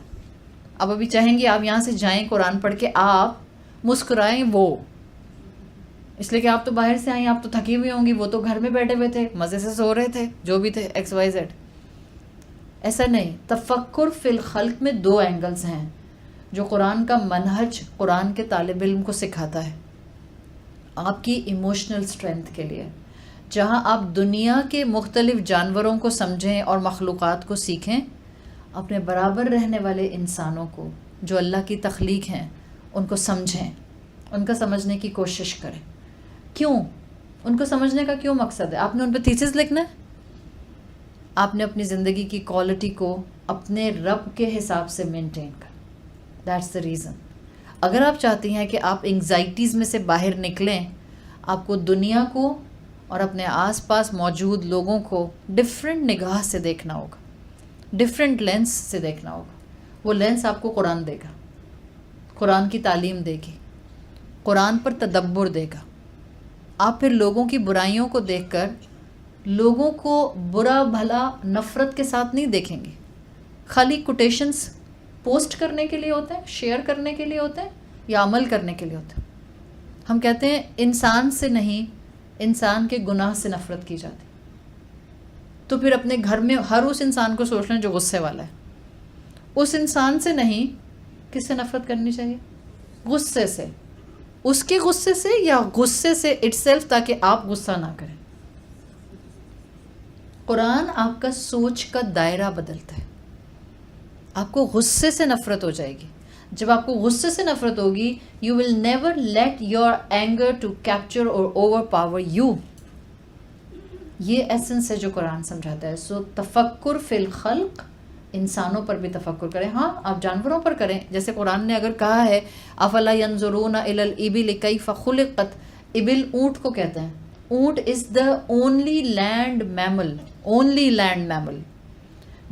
اب ابھی چاہیں گے آپ یہاں سے جائیں قرآن پڑھ کے آپ مسکرائیں وہ، اس لیے کہ آپ تو باہر سے آئیں، آپ تو تھکی ہوئی ہوں گی، وہ تو گھر میں بیٹھے ہوئے تھے، مزے سے سو رہے تھے، جو بھی تھے XYZ. ایسا نہیں. تفکر فی الخلق میں 2 اینگلز ہیں جو قرآن کا منہج قرآن کے طالب علم کو سکھاتا ہے. آپ کی ایموشنل اسٹرینتھ کے لیے، جہاں آپ دنیا کے مختلف جانوروں کو سمجھیں اور مخلوقات کو سیکھیں، اپنے برابر رہنے والے انسانوں کو جو اللہ کی تخلیق ہیں ان کو سمجھیں، ان کا سمجھنے کی کوشش کریں. کیوں؟ ان کو سمجھنے کا کیوں مقصد ہے؟ آپ نے ان پہ تھیسس لکھنا ہے؟ آپ نے اپنی زندگی کی کوالٹی کو اپنے رب کے حساب سے مینٹین کریں. That's the reason. اگر آپ چاہتی ہیں کہ آپ انگزائٹیز میں سے باہر نکلیں، آپ کو دنیا کو اور اپنے آس پاس موجود لوگوں کو ڈفرینٹ نگاہ سے دیکھنا ہوگا، ڈفرینٹ لینس سے دیکھنا ہوگا. وہ لینس آپ کو قرآن دے گا، قرآن کی تعلیم دے گی، قرآن پر تدبر دے گا. آپ پھر لوگوں کی برائیوں کو دیکھ کر لوگوں کو برا بھلا نفرت کے ساتھ نہیں دیکھیں گے. خالی کوٹیشنز پوسٹ کرنے کے لیے ہوتے ہیں، شیئر کرنے کے لیے ہوتے ہیں، یا عمل کرنے کے لیے ہوتے ہیں. ہم کہتے ہیں انسان سے نہیں، انسان کے گناہ سے نفرت کی جاتی. تو پھر اپنے گھر میں ہر اس انسان کو سوچ لیں جو غصے والا ہے. اس انسان سے نہیں، کس سے نفرت کرنی چاہیے؟ غصے سے. اس کے غصے سے یا غصے سے اٹ سیلف، تاکہ آپ غصہ نہ کریں. قرآن آپ کا سوچ کا دائرہ بدلتا ہے. آپ کو غصے سے نفرت ہو جائے گی. جب آپ کو غصے سے نفرت ہوگی، you will never let your anger to capture or overpower you. یہ ایسنس ہے جو قرآن سمجھاتا ہے. سو تفکر فی الخلق، انسانوں پر بھی تفکر کریں. ہاں، آپ جانوروں پر کریں. جیسے قرآن نے اگر کہا ہے افلا ینظرون الی الابل کیف خلقت. ابل اونٹ کو کہتے ہیں. اونٹ از دا اونلی لینڈ میمل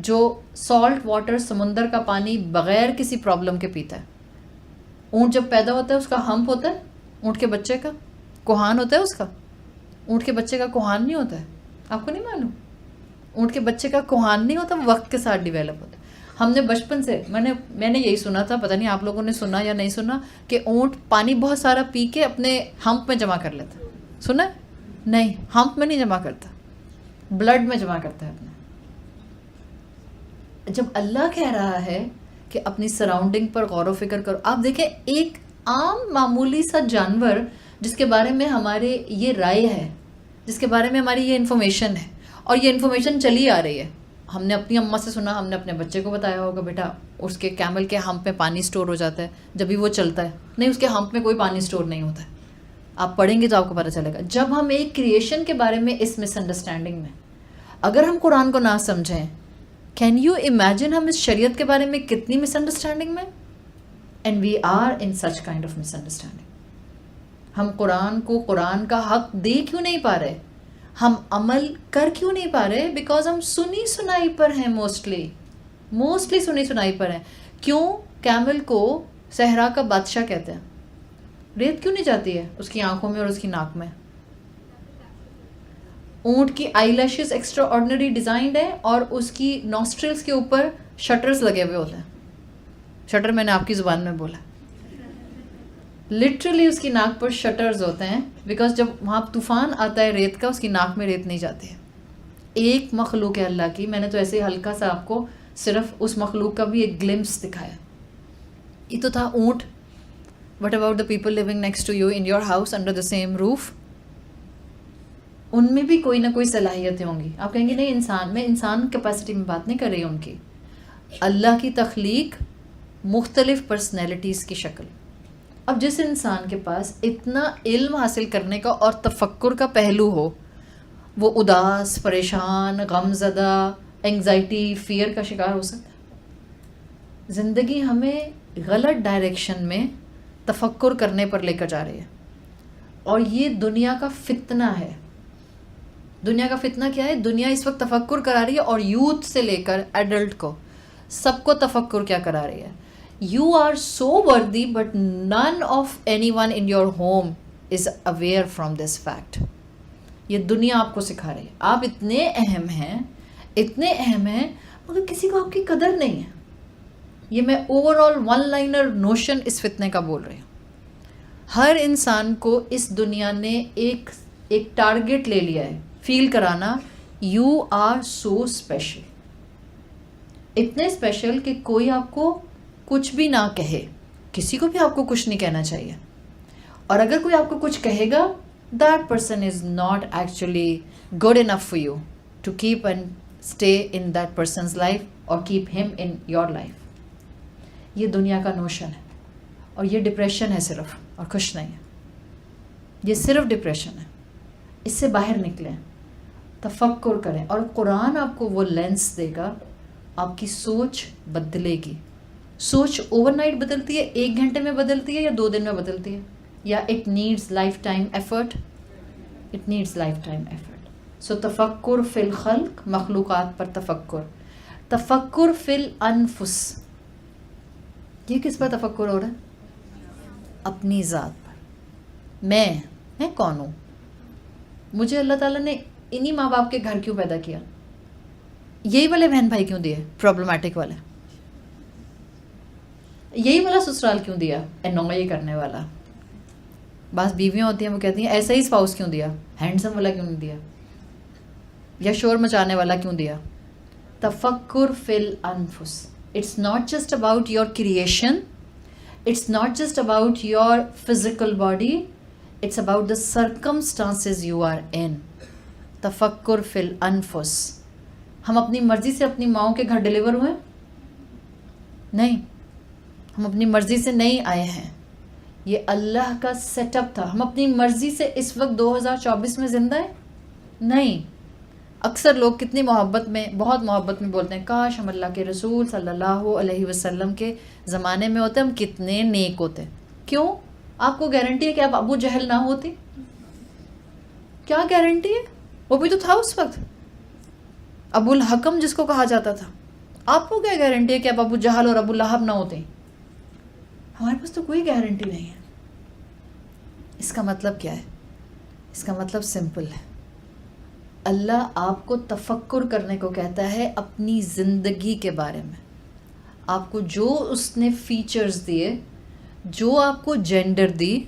جو سالٹ واٹر، سمندر کا پانی بغیر کسی پرابلم کے پیتا ہے. اونٹ جب پیدا ہوتا ہے اس کا ہمپ ہوتا ہے، اونٹ کے بچے کا کوہان ہوتا ہے. اس کا اونٹ کے بچے کا کوہان نہیں ہوتا ہے. آپ کو نہیں معلوم؟ اونٹ کے بچے کا کوہان نہیں ہوتا، وہ وقت کے ساتھ ڈیولپ ہوتا ہے. ہم نے بچپن سے میں نے یہی سنا تھا، پتہ نہیں آپ لوگوں نے سنا یا نہیں سنا، کہ اونٹ پانی بہت سارا پی کے اپنے ہمپ میں جمع کر لیتا. سنا ہے؟ نہیں، ہمپ میں نہیں جمع کرتا، بلڈ میں جمع کرتا ہے اپنے. جب اللہ کہہ رہا ہے کہ اپنی سراؤنڈنگ پر غور و فکر کرو، آپ دیکھیں ایک عام معمولی سا جانور جس کے بارے میں ہمارے یہ رائے ہے، جس کے بارے میں ہماری یہ انفارمیشن ہے، اور یہ انفارمیشن چلی آ رہی ہے. ہم نے اپنی اماں سے سنا، ہم نے اپنے بچے کو بتایا ہوگا بیٹا اس کے کیمل کے ہمپ میں پانی سٹور ہو جاتا ہے جب بھی وہ چلتا ہے. نہیں، اس کے ہمپ میں کوئی پانی سٹور نہیں ہوتا ہے. آپ پڑھیں گے تو آپ کو پتہ چلے گا. جب ہم ایک کریشن کے بارے میں اس مس انڈرسٹینڈنگ میں اگر ہم قرآن کو نہ سمجھیں، کین یو امیجن ہم اس شریعت کے بارے میں کتنی مس انڈرسٹینڈنگ میں. And we are in such kind of misunderstanding. ہم قرآن کو قرآن کا حق دے کیوں نہیں پا رہے، ہم عمل کر کیوں نہیں پا رہے؟ بیکاز ہم سنی سنائی پر ہیں، موسٹلی سنی سنائی پر ہیں. کیوں کیمل کو صحرا کا بادشاہ کہتے ہیں؟ ریت کیوں نہیں جاتی ہے اس کی آنکھوں میں اور اس کی ناک میں؟ اونٹ کی آئی لیشز ایکسٹرا آرڈنری ڈیزائنڈ ہے، اور اس کی نوسٹرلز کے اوپر شٹرز لگے ہوئے ہوتے ہیں. شٹر میں نے آپ کی زبان میں بولا، لٹرلی اس کی ناک پر شٹرز ہوتے ہیں، بیکاز جب وہاں طوفان آتا ہے ریت کا، اس کی ناک میں ریت نہیں جاتی ہے. ایک مخلوق ہے اللہ کی. میں نے تو ایسے ہی ہلکا سا آپ کو صرف اس مخلوق کا بھی ایک گلمپس دکھایا. یہ تو تھا اونٹ. What about the people living next to you in your house under the same roof? ان میں بھی کوئی نہ کوئی صلاحیتیں ہوں گی. آپ کہیں گے نہیں انسان، میں انسان کیپیسٹی میں بات نہیں کر رہی ہوں ان کی. اللہ کی تخلیق مختلف پرسنالٹیز کی شکل. اب جس انسان کے پاس اتنا علم حاصل کرنے کا اور تفکر کا پہلو ہو، وہ اداس، پریشان، غم زدہ، انگزائٹی، فیئر کا شکار ہو سکتا ہے. زندگی ہمیں غلط ڈائریکشن میں تفکر کرنے پر لے کر جا رہی ہے، اور یہ دنیا کا فتنہ ہے. دنیا کا فتنہ کیا ہے؟ دنیا اس وقت تفکر کرا رہی ہے، اور یوتھ سے لے کر ایڈلٹ کو سب کو تفکر کیا کرا رہی ہے؟ You are so worthy, but none of anyone in your home is aware from this fact. یہ دنیا آپ کو سکھا رہی ہے آپ اتنے اہم ہیں مگر کسی کو آپ کی قدر نہیں ہے. یہ میں overall one liner notion اس فتنے کا بول رہی ہوں. ہر انسان کو اس دنیا نے ایک ٹارگٹ لے لیا ہے، فیل کرانا یو آر سو اسپیشل. اتنے اسپیشل کہ کوئی آپ کو کچھ بھی نہ کہے، کسی کو بھی آپ کو کچھ نہیں کہنا چاہیے. اور اگر کوئی آپ کو کچھ کہے گا، that person is not actually good enough for you to keep and stay in that person's life اور keep him in your life. یہ دنیا کا نوشن ہے، اور یہ ڈپریشن ہے صرف، اور کچھ نہیں ہے. یہ صرف ڈپریشن ہے. اس سے باہر نکلیں، تفکر کریں، اور قرآن آپ کو وہ لینس دے گا. آپ کی سوچ بدلے گی. سوچ اوور نائٹ بدلتی ہے، 1 گھنٹے میں بدلتی ہے، یا 2 دن میں بدلتی ہے، یا it needs lifetime effort. It needs lifetime effort. So تفکر فی الخلق، مخلوقات پر تفکر فی الانفس. یہ کس پر تفکر ہو رہا ہے؟ اپنی ذات پر. میں کون ہوں؟ مجھے اللہ تعالیٰ نے انہی ماں باپ کے گھر کیوں پیدا کیا؟ یہی والے بہن بھائی کیوں دیے پرابلمٹک والے؟ یہی والا سسرال کیوں دیا انوئی کرنے والا؟ بعض بیویاں ہوتی ہیں وہ کہتی ہیں ایسا ہی اسپاؤس کیوں دیا، ہینڈسم والا کیوں نہیں دیا، یا شور مچانے والا کیوں دیا؟ تفکر فی الانفس. It's not just about your creation, it's not just about your physical body, it's about the circumstances you are in. تفکر فی الانفس. ہم اپنی مرضی سے اپنی ماؤں کے گھر ڈیلیور ہوئے؟ نہیں، ہم اپنی مرضی سے نہیں آئے ہیں. یہ اللہ کا سیٹ اپ تھا. ہم اپنی مرضی سے اس وقت 2024 میں زندہ ہیں؟ نہیں. اکثر لوگ کتنی بہت محبت میں بولتے ہیں کاش ہم اللہ کے رسول صلی اللہ علیہ وسلم کے زمانے میں ہوتے، ہم کتنے نیک ہوتے. کیوں؟ آپ کو گارنٹی ہے کہ آپ ابو جہل نہ ہوتی؟ کیا گارنٹی ہے؟ وہ بھی تو تھا اس وقت، ابو الحکم جس کو کہا جاتا تھا. آپ کو کیا گارنٹی ہے کہ آپ ابو جہل اور ابو لہب نہ ہوتے؟ ہمارے پاس تو کوئی گارنٹی نہیں ہے. اس کا مطلب کیا ہے؟ اس کا مطلب سمپل ہے. اللہ آپ کو تفکر کرنے کو کہتا ہے اپنی زندگی کے بارے میں. آپ کو جو اس نے فیچرز دیے، جو آپ کو جینڈر دی،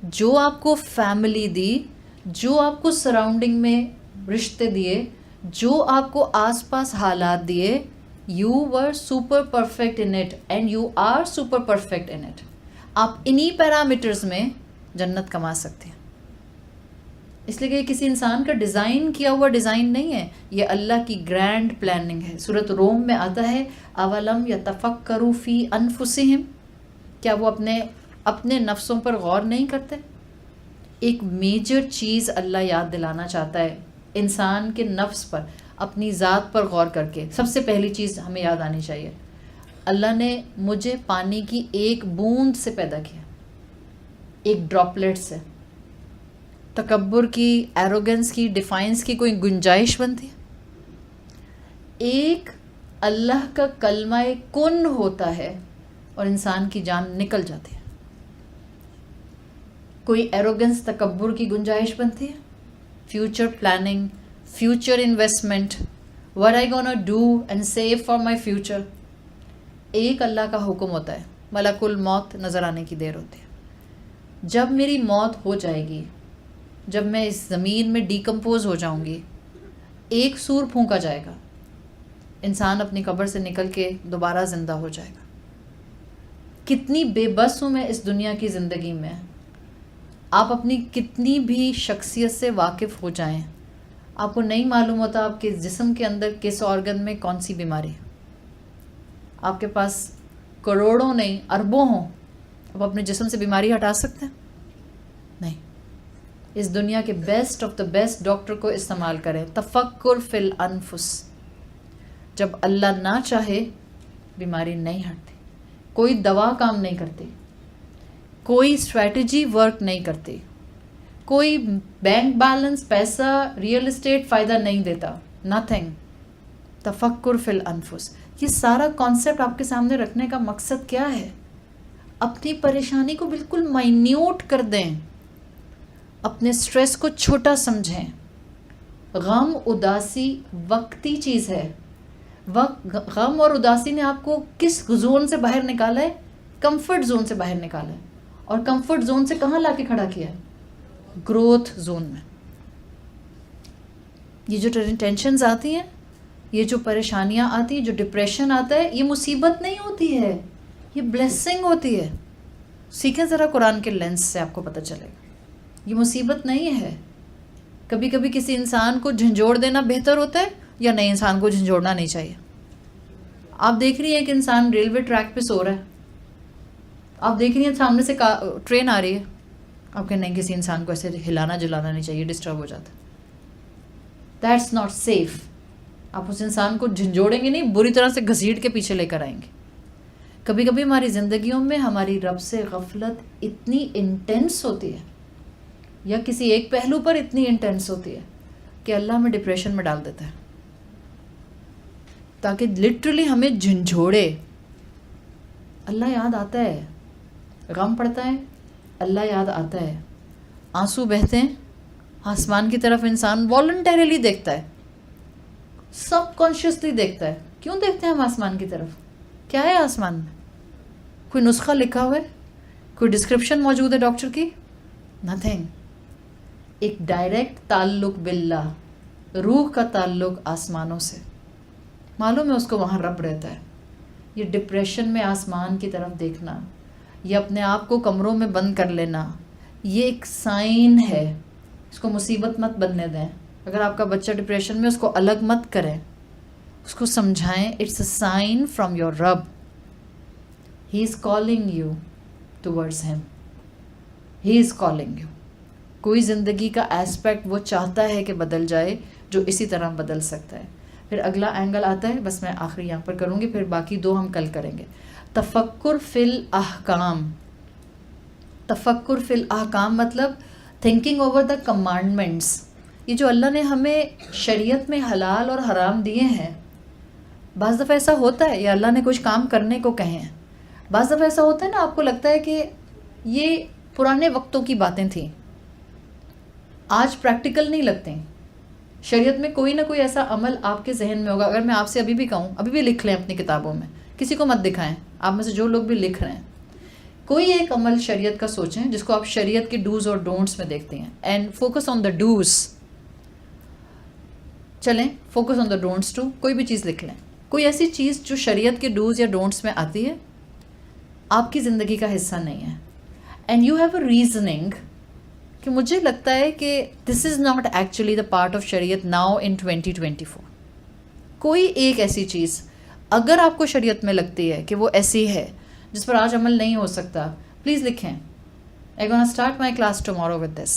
جو آپ کو فیملی دی، جو آپ کو سراؤنڈنگ میں رشتے دیے، جو آپ کو آس پاس حالات دیے، you were super perfect in it and you are super perfect in it. آپ انہی پیرامیٹرز میں جنت کما سکتے ہیں. اس لیے کہ یہ کسی انسان کا ڈیزائن کیا ہوا ڈیزائن نہیں ہے، یہ اللہ کی گرینڈ پلاننگ ہے. سورۃ روم میں آتا ہے اولم یتفکروا فی انفسہم، کیا وہ اپنے نفسوں پر غور نہیں کرتے؟ ایک میجر چیز اللہ یاد دلانا چاہتا ہے انسان کے نفس پر، اپنی ذات پر غور کر کے. سب سے پہلی چیز ہمیں یاد آنی چاہیے، اللہ نے مجھے پانی کی ایک بوند سے پیدا کیا، ایک ڈراپلیٹ سے. تکبر کی، ایروگنس کی، ڈیفائنس کی کوئی گنجائش بنتی ہے؟ ایک اللہ کا کلمہ کن ہوتا ہے اور انسان کی جان نکل جاتی ہے. کوئی ایروگنس، تکبر کی گنجائش بنتی ہے؟ Future planning, future investment, what I gonna do and save for my future. ایک اللہ کا حکم ہوتا ہے، ملک الموت نظر آنے کی دیر ہوتی ہے. جب میری موت ہو جائے گی، جب میں اس زمین میں ڈیکمپوز ہو جاؤں گی، ایک سور پھونکا جائے گا، انسان اپنی قبر سے نکل کے دوبارہ زندہ ہو جائے گا. کتنی بے بس ہوں میں اس دنیا کی زندگی میں. آپ اپنی کتنی بھی شخصیت سے واقف ہو جائیں، آپ کو نہیں معلوم ہوتا آپ کے جسم کے اندر کس آرگن میں کون سی بیماری ہے. آپ کے پاس کروڑوں نہیں اربوں ہوں، آپ اپنے جسم سے بیماری ہٹا سکتے ہیں؟ نہیں. اس دنیا کے best of the best doctor کو استعمال کریں. تفکر فی الانفس. جب اللہ نہ چاہے بیماری نہیں ہٹتی، کوئی دوا کام نہیں کرتی، کوئی اسٹریٹجی ورک نہیں کرتی، کوئی بینک بیلنس، پیسہ، ریئل اسٹیٹ فائدہ نہیں دیتا. نتھنگ. تفکر فی الانفس. یہ سارا کانسیپٹ آپ کے سامنے رکھنے کا مقصد کیا ہے؟ اپنی پریشانی کو بالکل مائنیوٹ کر دیں، اپنے سٹریس کو چھوٹا سمجھیں. غم، اداسی وقتی چیز ہے. غم اور اداسی نے آپ کو کس زون سے باہر نکالا ہے؟ کمفرٹ زون سے باہر نکالا ہے. اور کمفرٹ زون سے کہاں لا کے کھڑا کیا ہے؟ گروتھ زون میں. یہ جو ٹینشنز آتی ہیں، یہ جو پریشانیاں آتی ہیں، جو ڈپریشن آتا ہے، یہ مصیبت نہیں ہوتی ہے، یہ بلیسنگ ہوتی ہے. سیکھیں ذرا قرآن کے لینس سے، آپ کو پتہ چلے گا. یہ مصیبت نہیں ہے. کبھی کبھی کسی انسان کو جھنجھوڑ دینا بہتر ہوتا ہے یا نئے انسان کو جھنجھوڑنا نہیں چاہیے. آپ دیکھ رہی ہیں کہ انسان ریلوے ٹریک پہ سو رہا ہے، آپ دیکھ رہی ہیں سامنے سے ٹرین آ رہی ہے، آپ کہ نہیں کسی انسان کو ایسے ہلانا جلانا نہیں چاہیے، ڈسٹرب ہو جاتا. That's not safe. آپ اس انسان کو جھنجھوڑیں گے نہیں، بری طرح سے گھسیٹ کے پیچھے لے کر آئیں گے. کبھی کبھی ہماری زندگیوں میں ہماری رب سے غفلت اتنی انٹینس ہوتی ہے، یا کسی ایک پہلو پر اتنی انٹینس ہوتی ہے کہ اللہ ہمیں ڈپریشن میں ڈال دیتا ہے، تاکہ لٹرلی ہمیں جھنجھوڑے. اللہ یاد آتا ہے، غم پڑتا ہے، اللہ یاد آتا ہے، آنسو بہتے ہیں، آسمان کی طرف انسان والنٹریلی دیکھتا ہے، سب کانشیسلی دیکھتا ہے. کیوں دیکھتے ہیں ہم آسمان کی طرف؟ کیا ہے آسمان میں؟ کوئی نسخہ لکھا ہوا ہے؟ کوئی ڈسکرپشن موجود ہے ڈاکٹر کی؟ نتھنگ. ایک ڈائریکٹ تعلق باللہ، روح کا تعلق آسمانوں سے. معلوم ہے اس کو وہاں رب رہتا ہے. یہ ڈپریشن میں آسمان کی طرف دیکھنا، یہ اپنے آپ کو کمروں میں بند کر لینا، یہ ایک سائن ہے. اس کو مصیبت مت بننے دیں. اگر آپ کا بچہ ڈپریشن میں، اس کو الگ مت کریں، اس کو سمجھائیں it's a sign from your رب. He is calling you towards him. He is calling you. کوئی زندگی کا ایسپیکٹ وہ چاہتا ہے کہ بدل جائے جو اسی طرح بدل سکتا ہے. پھر اگلا اینگل آتا ہے، بس میں آخری یہاں پر کروں گی، پھر باقی دو ہم کل کریں گے. تفکر فی الاحکام. تفکر فی الاحکام مطلب تھنکنگ اوور دا کمانڈمنٹس. یہ جو اللہ نے ہمیں شریعت میں حلال اور حرام دیے ہیں، بعض دفعہ ایسا ہوتا ہے یا اللہ نے کچھ کام کرنے کو کہے ہیں، بعض دفعہ ایسا ہوتا ہے نا، آپ کو لگتا ہے کہ یہ پرانے وقتوں کی باتیں تھیں، آج پریکٹیکل نہیں لگتے. شریعت میں کوئی نہ کوئی ایسا عمل آپ کے ذہن میں ہوگا. اگر میں آپ سے ابھی بھی کہوں, ابھی بھی لکھ لیں اپنی کتابوں میں, کسی کو مت دکھائیں, آپ میں سے جو لوگ بھی لکھ رہے ہیں, کوئی ایک عمل شریعت کا سوچیں جس کو آپ شریعت کے ڈوز اور ڈونٹس میں دیکھتے ہیں, and focus on the dos. چلیں focus on the donuts too, کوئی بھی چیز لکھ لیں, کوئی ایسی چیز جو شریعت کے ڈوز یا ڈونٹس میں آتی ہے, آپ کی زندگی کا حصہ نہیں ہے, and you have a reasoning کہ مجھے لگتا ہے کہ this is not actually the part of شریعت ناؤ ان 2024. کوئی ایک ایسی چیز اگر آپ کو شریعت میں لگتی ہے کہ وہ ایسی ہے جس پر آج عمل نہیں ہو سکتا, پلیز لکھیں. I gonna start my class tomorrow with this.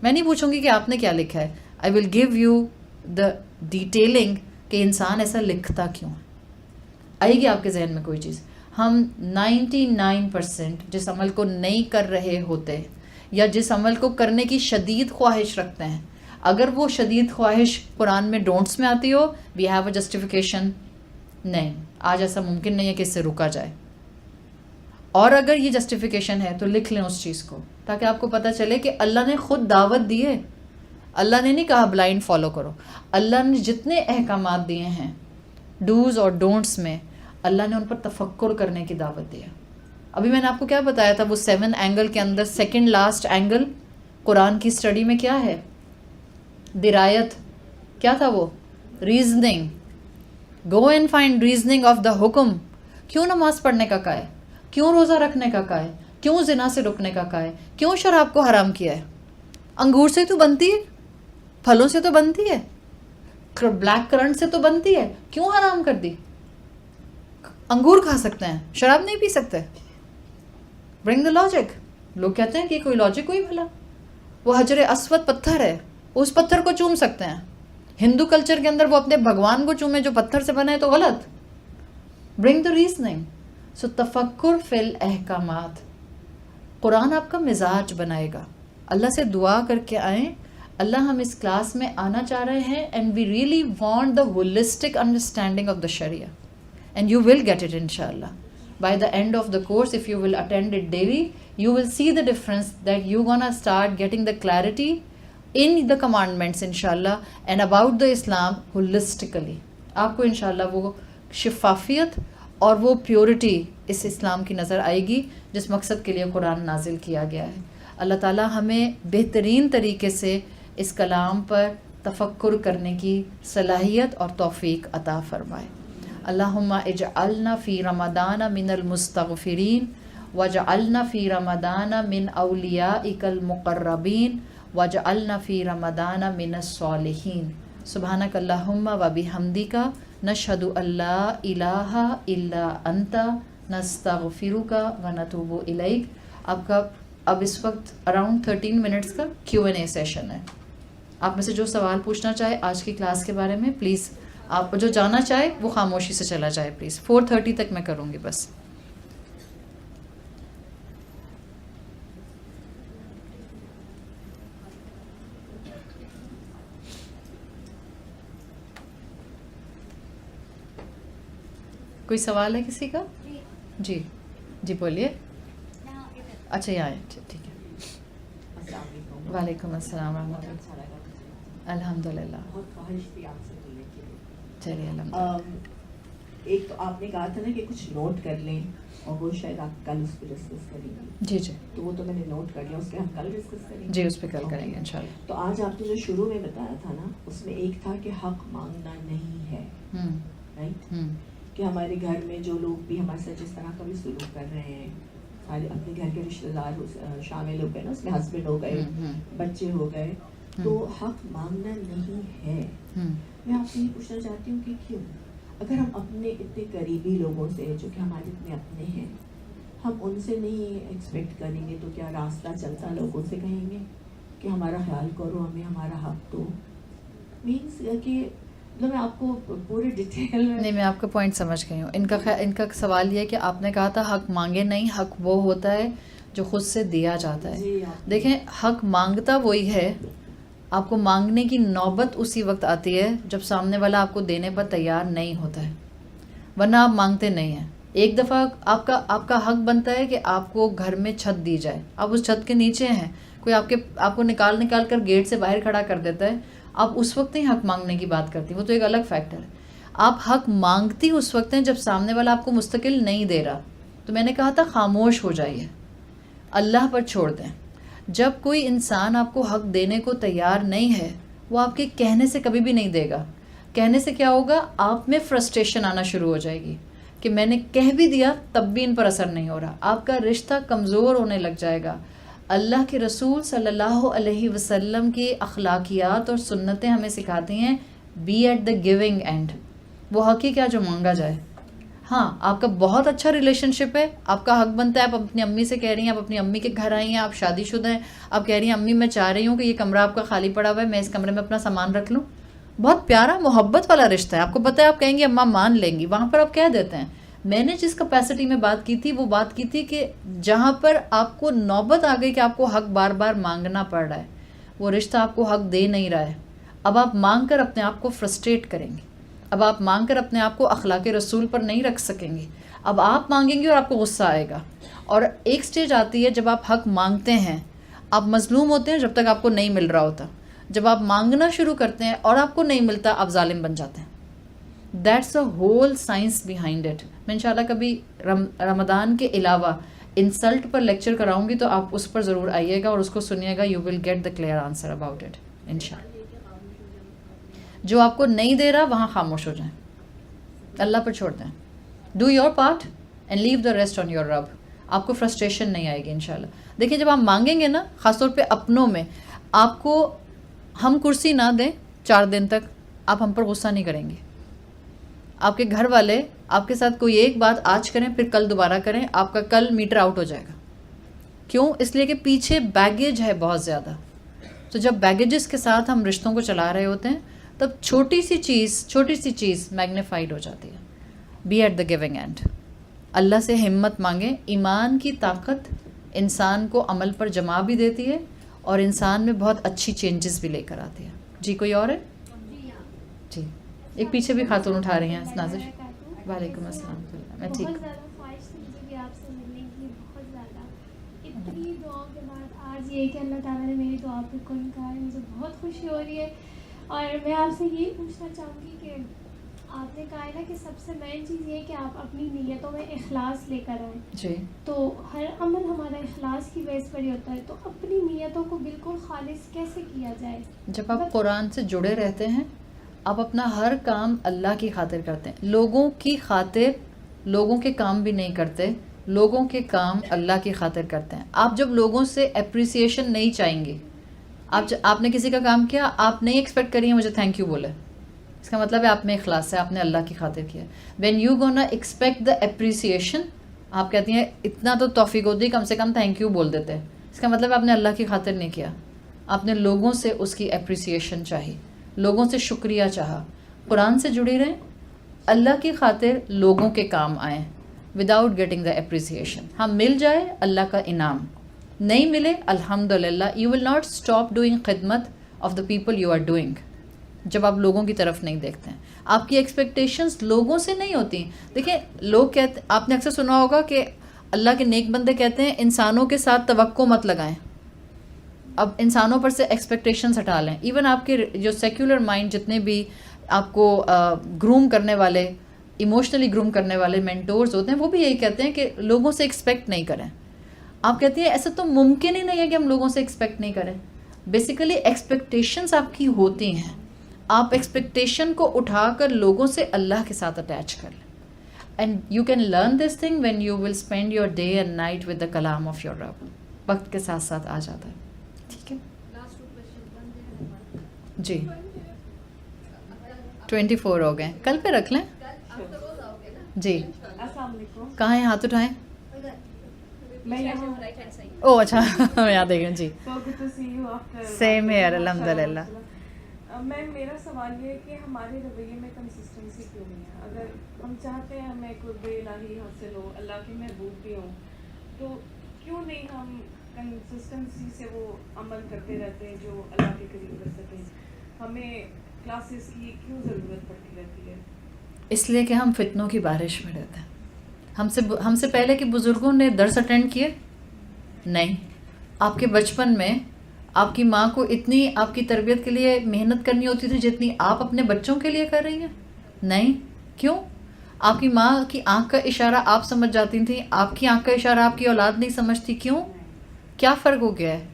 میں نہیں پوچھوں گی کہ آپ نے کیا لکھا ہے, I will give you the detailing کہ انسان ایسا لکھتا کیوں ہے. آئے گی آپ کے ذہن میں کوئی چیز. ہم 99% جس عمل کو نہیں کر رہے ہوتے یا جس عمل کو کرنے کی شدید خواہش رکھتے ہیں, اگر وہ شدید خواہش قرآن میں ڈونٹس میں آتی ہو, وی ہیو اے جسٹیفیکیشن. نہیں, آج ایسا ممکن نہیں ہے کہ اس سے رکا جائے, اور اگر یہ جسٹیفیکیشن ہے تو لکھ لیں اس چیز کو, تاکہ آپ کو پتہ چلے کہ اللہ نے خود دعوت دی ہے. اللہ نے نہیں کہا بلائنڈ فالو کرو. اللہ نے جتنے احکامات دیے ہیں ڈوز اور ڈونٹس میں, اللہ نے ان پر تفکر کرنے کی دعوت دی ہے. ابھی میں نے آپ کو کیا بتایا تھا, وہ 7 اینگل کے اندر سیکنڈ لاسٹ اینگل قرآن کی اسٹڈی میں کیا ہے, درایت. کیا تھا وہ, reasoning. Go and find reasoning of the حکم. کیوں نماز پڑھنے کا کہا ہے, کیوں روزہ رکھنے کا کہا ہے, کیوں زنا سے رکنے کا کہا ہے, کیوں شراب کو حرام کیا ہے. انگور سے تو بنتی ہے, پھلوں سے تو بنتی ہے, بلیک کرنٹ سے تو بنتی ہے, کیوں حرام کر دی. انگور کھا سکتے ہیں, شراب نہیں پی سکتے. برنگ دا لاجک. لوگ کہتے ہیں کہ کوئی لاجک ہوئی بھلا. وہ حجر اسود پتھر ہے, اس پتھر کو چوم سکتے ہیں. ہندو کلچر کے اندر وہ اپنے بھگوان کو چومے جو پتھر سے بنا ہے تو غلط. برنگ دا ریزننگ. سو تفکر فی الاحکامات. قرآن آپ کا مزاج بنائے گا. اللہ سے دعا کر کے آئیں, اللہ ہم اس کلاس میں آنا چاہ رہے ہیں, and we really want the holistic understanding of the شریعہ, and you will get it انشاءاللہ. By the end of the course, if you will attend it daily, you will see the difference that you're gonna start getting the clarity in the commandments inshallah and about the Islam holistically. آپ کو انشاءاللہ وہ شفافیت اور وہ purity اس اسلام کی نظر آئے گی جس مقصد کے لیے قرآن نازل کیا گیا ہے. اللہ تعالیٰ ہمیں بہترین طریقے سے اس کلام پر تفکر کرنے کی صلاحیت اور توفیق عطا فرمائے. اللہم اجعلنا فی رمضان من المستغفرین واجعلنا فی رمضان من اولیائک المقربین واجعلنا فی رمضان من الصالحین. سبحانک اللہم و بحمدک نشہد ان لا الہ الا انت نستغفرک و نتوب الیک. آپ کا اب اس وقت اراؤنڈ 13 منٹس کا Q&A سیشن ہے. آپ میں سے جو سوال پوچھنا چاہے آج کی کلاس کے بارے میں, پلیز آپ جو جانا چاہے وہ خاموشی سے چلا جائے پلیز. 4:30 تک میں کروں گی بس. کوئی سوال ہے کسی کا؟ جی جی بولیے. اچھا یہاں ٹھیک ہے. وعلیکم السلام ورحمۃ اللہ. الحمد للہ. چلیے ایک تو آپ نے کہا تھا نا کہ کچھ نوٹ کر لیں, اور وہ شاید آپ کل اس پہ ڈسکس کریں گے. جی جی, تو وہ تو میں نے نوٹ کر لیا, اس پہ ہم کل ڈسکس کریں گے. جی اس پہ کل کریں گے انشاءاللہ. تو آج آپ نے جو شروع میں بتایا تھا نا, اس میں ایک تھا کہ حق مانگنا نہیں ہے, رائٹ, کہ ہمارے گھر میں جو لوگ بھی ہمارے ساتھ جس طرح کا بھی سلوک کر رہے ہیں, سارے اپنے گھر کے رشتے دار شامل ہو گئے نا, اس میں ہسبینڈ ہو گئے, بچے ہو گئے, تو حق مانگنا نہیں ہے. میں آپ سے یہ پوچھنا چاہتی ہوں کہ کیوں, اگر ہم اپنے اتنے قریبی لوگوں سے جو کہ ہمارے اتنے اپنے ہیں, ہم ان سے نہیں ایکسپیکٹ کریں گے, تو کیا راستہ چلتا لوگوں سے کہیں گے کہ ہمارا خیال کرو, ہمیں ہمارا حق دو. مینس کہ میں آپ کو پورے ڈیٹیل نہیں, میں آپ کا پوائنٹ سمجھ گئی ہوں. ان کا سوال یہ ہے کہ آپ نے کہا تھا حق مانگے نہیں, حق وہ ہوتا ہے جو خود سے دیا جاتا ہے. دیکھیں, حق مانگتا وہی ہے, آپ کو مانگنے کی نوبت اسی وقت آتی ہے جب سامنے والا آپ کو دینے پر تیار نہیں ہوتا ہے, ورنہ آپ مانگتے نہیں ہیں. ایک دفعہ آپ کا حق بنتا ہے کہ آپ کو گھر میں چھت دی جائے, آپ اس چھت کے نیچے ہیں, کوئی آپ کو نکال کر گیٹ سے باہر کھڑا کر دیتا ہے, آپ اس وقت نہیں حق مانگنے کی بات کرتی, وہ تو ایک الگ فیکٹر ہے. آپ حق مانگتی اس وقت ہیں جب سامنے والا آپ کو مستقل نہیں دے رہا. تو میں نے کہا تھا خاموش ہو جائیے, اللہ پر چھوڑ دیں. جب کوئی انسان آپ کو حق دینے کو تیار نہیں ہے, وہ آپ کے کہنے سے کبھی بھی نہیں دے گا. کہنے سے کیا ہوگا, آپ میں فرسٹریشن آنا شروع ہو جائے گی کہ میں نے کہہ بھی دیا تب بھی ان پر اثر نہیں ہو رہا. آپ کا رشتہ کمزور ہونے لگ جائے گا. اللہ کے رسول صلی اللہ علیہ وسلم کی اخلاقیات اور سنتیں ہمیں سکھاتی ہیں be at the giving end. وہ حق ہی کیا جو مانگا جائے. ہاں آپ کا بہت اچھا ریلیشن شپ ہے, آپ کا حق بنتا ہے, آپ اپنی امی سے کہہ رہی ہیں, آپ اپنی امی کے گھر آئی ہیں, آپ شادی شدہ ہیں, آپ کہہ رہی ہیں امی میں چاہ رہی ہوں کہ یہ کمرہ آپ کا خالی پڑا ہوا ہے, میں اس کمرے میں اپنا سامان رکھ لوں. بہت پیارا محبت والا رشتہ ہے. آپ کو پتہ ہے آپ کہیں گے اماں مان لیں گی, وہاں پر آپ کہہ دیتے ہیں. میں نے جس کیپیسٹی میں بات کی تھی وہ بات کی تھی کہ جہاں پر آپ کو نوبت آ گئی کہ آپ کو حق بار بار مانگنا پڑ رہا ہے, وہ رشتہ آپ کو حق دے نہیں رہا ہے. اب آپ مانگ کر اپنے آپ کو فرسٹریٹ کریں گے, اب آپ مانگ کر اپنے آپ کو اخلاق رسول پر نہیں رکھ سکیں گے. اب آپ مانگیں گے اور آپ کو غصہ آئے گا. اور ایک سٹیج آتی ہے جب آپ حق مانگتے ہیں, آپ مظلوم ہوتے ہیں جب تک آپ کو نہیں مل رہا ہوتا. جب آپ مانگنا شروع کرتے ہیں اور آپ کو نہیں ملتا, آپ ظالم بن جاتے ہیں. That's a whole science behind it. میں انشاءاللہ کبھی رمضان کے علاوہ انسلٹ پر لیکچر کراؤں گی تو آپ اس پر ضرور آئیے گا اور اس کو سنیے گا. You will get the clear answer about it انشاءاللہ. جو آپ کو نہیں دے رہا وہاں خاموش ہو جائیں, اللہ پر چھوڑ دیں. Do your part and leave the rest on your رب. آپ کو فرسٹریشن نہیں آئے گی انشاءاللہ. دیکھیں جب آپ مانگیں گے نا, خاص طور پہ اپنوں میں, آپ کو ہم کرسی نہ دیں 4 دن تک, آپ ہم پر غصہ نہیں کریں گے. آپ کے گھر والے آپ کے ساتھ کوئی ایک بات آج کریں پھر کل دوبارہ کریں, آپ کا کل میٹر آؤٹ ہو جائے گا. کیوں؟ اس لیے کہ پیچھے بیگیج ہے بہت زیادہ. تو جب بیگیجز کے ساتھ ہم رشتوں کو چلا رہے ہوتے ہیں تب چھوٹی سی چیز میگنیفائڈ ہو جاتی ہے. Be at the giving end. اللہ سے ہمت مانگیں. ایمان کی طاقت انسان کو عمل پر جمع بھی دیتی ہے اور انسان میں بہت اچھی چینجز بھی لے کر آتی ہے. جی کوئی اور ہے؟ جی ایک پیچھے بھی خاتون اٹھا رہی ہیں. نازش وعلیکم السلام. میں ٹھیک. بہت زیادہ خواہش تھی مجھے بھی آپ سے ملنے کی, بہت زیادہ. اتنی دعاؤں کے بعد آج یہ کہ اللہ تعالیٰ نے میری دعا پہ کن کہا ہے, مجھے بہت خوشی ہو رہی ہے. اور میں آپ سے یہی پوچھنا چاہوں گی کہ آپ نے کہا ہے نا کہ سب سے مین چیز یہ ہے کہ آپ اپنی نیتوں میں اخلاص لے کر آئیں. جی. تو ہر عمل ہمارا اخلاص کی بیس پر ہی ہوتا ہے, تو اپنی نیتوں کو بالکل خالص کیسے کیا جائے؟ جب آپ قرآن سے جڑے رہتے ہیں, آپ اپنا ہر کام اللہ کی خاطر کرتے ہیں. لوگوں کی خاطر لوگوں کے کام بھی نہیں کرتے, لوگوں کے کام اللہ کی خاطر کرتے ہیں. آپ جب لوگوں سے اپریسیشن نہیں چاہیں گے, آپ نے کسی کا کام کیا, آپ نہیں ایکسپیکٹ کریے مجھے تھینک یو بولے, اس کا مطلب ہے آپ میں اخلاص ہے, آپ نے اللہ کی خاطر کیا. When you gonna expect the appreciation, آپ کہتی ہیں اتنا تو توفیق ہوتی, کم سے کم تھینک یو بول دیتے ہیں, اس کا مطلب آپ نے اللہ کی خاطر نہیں کیا, آپ نے لوگوں سے اس کی اپریسیشن چاہی, لوگوں سے شکریہ چاہا. قرآن سے جڑی رہیں, اللہ کی خاطر لوگوں کے کام آئیں وداؤٹ گیٹنگ دا اپریسیشن. ہم مل جائے اللہ کا انعام, نہیں ملے الحمدللہ. You will not stop doing خدمت of the people you are doing. جب آپ لوگوں کی طرف نہیں دیکھتے ہیں, آپ کی ایکسپیکٹیشنز لوگوں سے نہیں ہوتی. دیکھیں لوگ کہتے, آپ نے اکثر سنا ہوگا کہ اللہ کے نیک بندے کہتے ہیں انسانوں کے ساتھ توقع مت لگائیں, اب انسانوں پر سے ایکسپیکٹیشنز ہٹا لیں. ایون آپ کے جو سیکولر مائنڈ جتنے بھی آپ کو گروم کرنے والے, ایموشنلی گروم کرنے والے مینٹورز ہوتے ہیں, وہ بھی یہی کہتے ہیں کہ لوگوں سے ایکسپیکٹ نہیں کریں. آپ کہتے ہیں ایسا تو ممکن ہی نہیں ہے کہ ہم لوگوں سے ایکسپیکٹ نہیں کریں. بیسیکلی ایکسپیکٹیشنز آپ کی ہوتی ہیں, آپ ایکسپیکٹیشن کو اٹھا کر لوگوں سے اللہ کے ساتھ اٹیچ کر لیں. And you can learn this thing when you will spend your day and night with the کلام آف یور رب. وقت کے ساتھ ساتھ آ جاتا ہے. ٹھیک ہے جی. 24 ہو گئے, کل پہ رکھ لیں. جی السلام علیکم. کہاں ہیں, ہاتھ اٹھائیں. او اچھا میں یاد دیکھ. جی سیم ہیئر الحمدللہ. میرا سوال یہ ہے کہ ہمارے رویے میں کنسسٹنسی کیوں نہیں ہے؟ اگر ہم چاہتے ہیں ہمیں قرب الہی حاصل ہو, اللہ کے محبوب بھی ہوں, تو کیوں نہیں ہم کنسسٹنسی سے وہ عمل کرتے رہتے ہیں جو اللہ کے قریب کر سکیں؟ ہمیں کلاسز کی کیوں ضرورت پڑتی رہتی ہے؟ اس لیے کہ ہم فتنوں کی بارش میں رہتے ہیں. ہم سے پہلے کے بزرگوں نے درس اٹینڈ کیے نہیں. آپ کے بچپن میں آپ کی ماں کو اتنی آپ کی تربیت کے لیے محنت کرنی ہوتی تھی جتنی آپ اپنے بچوں کے لیے کر رہی ہیں؟ نہیں. کیوں؟ آپ کی ماں کی آنکھ کا اشارہ آپ سمجھ جاتی تھیں، آپ کی آنکھ کا اشارہ آپ کی اولاد نہیں سمجھتی. کیوں؟ کیا فرق ہو گیا ہے؟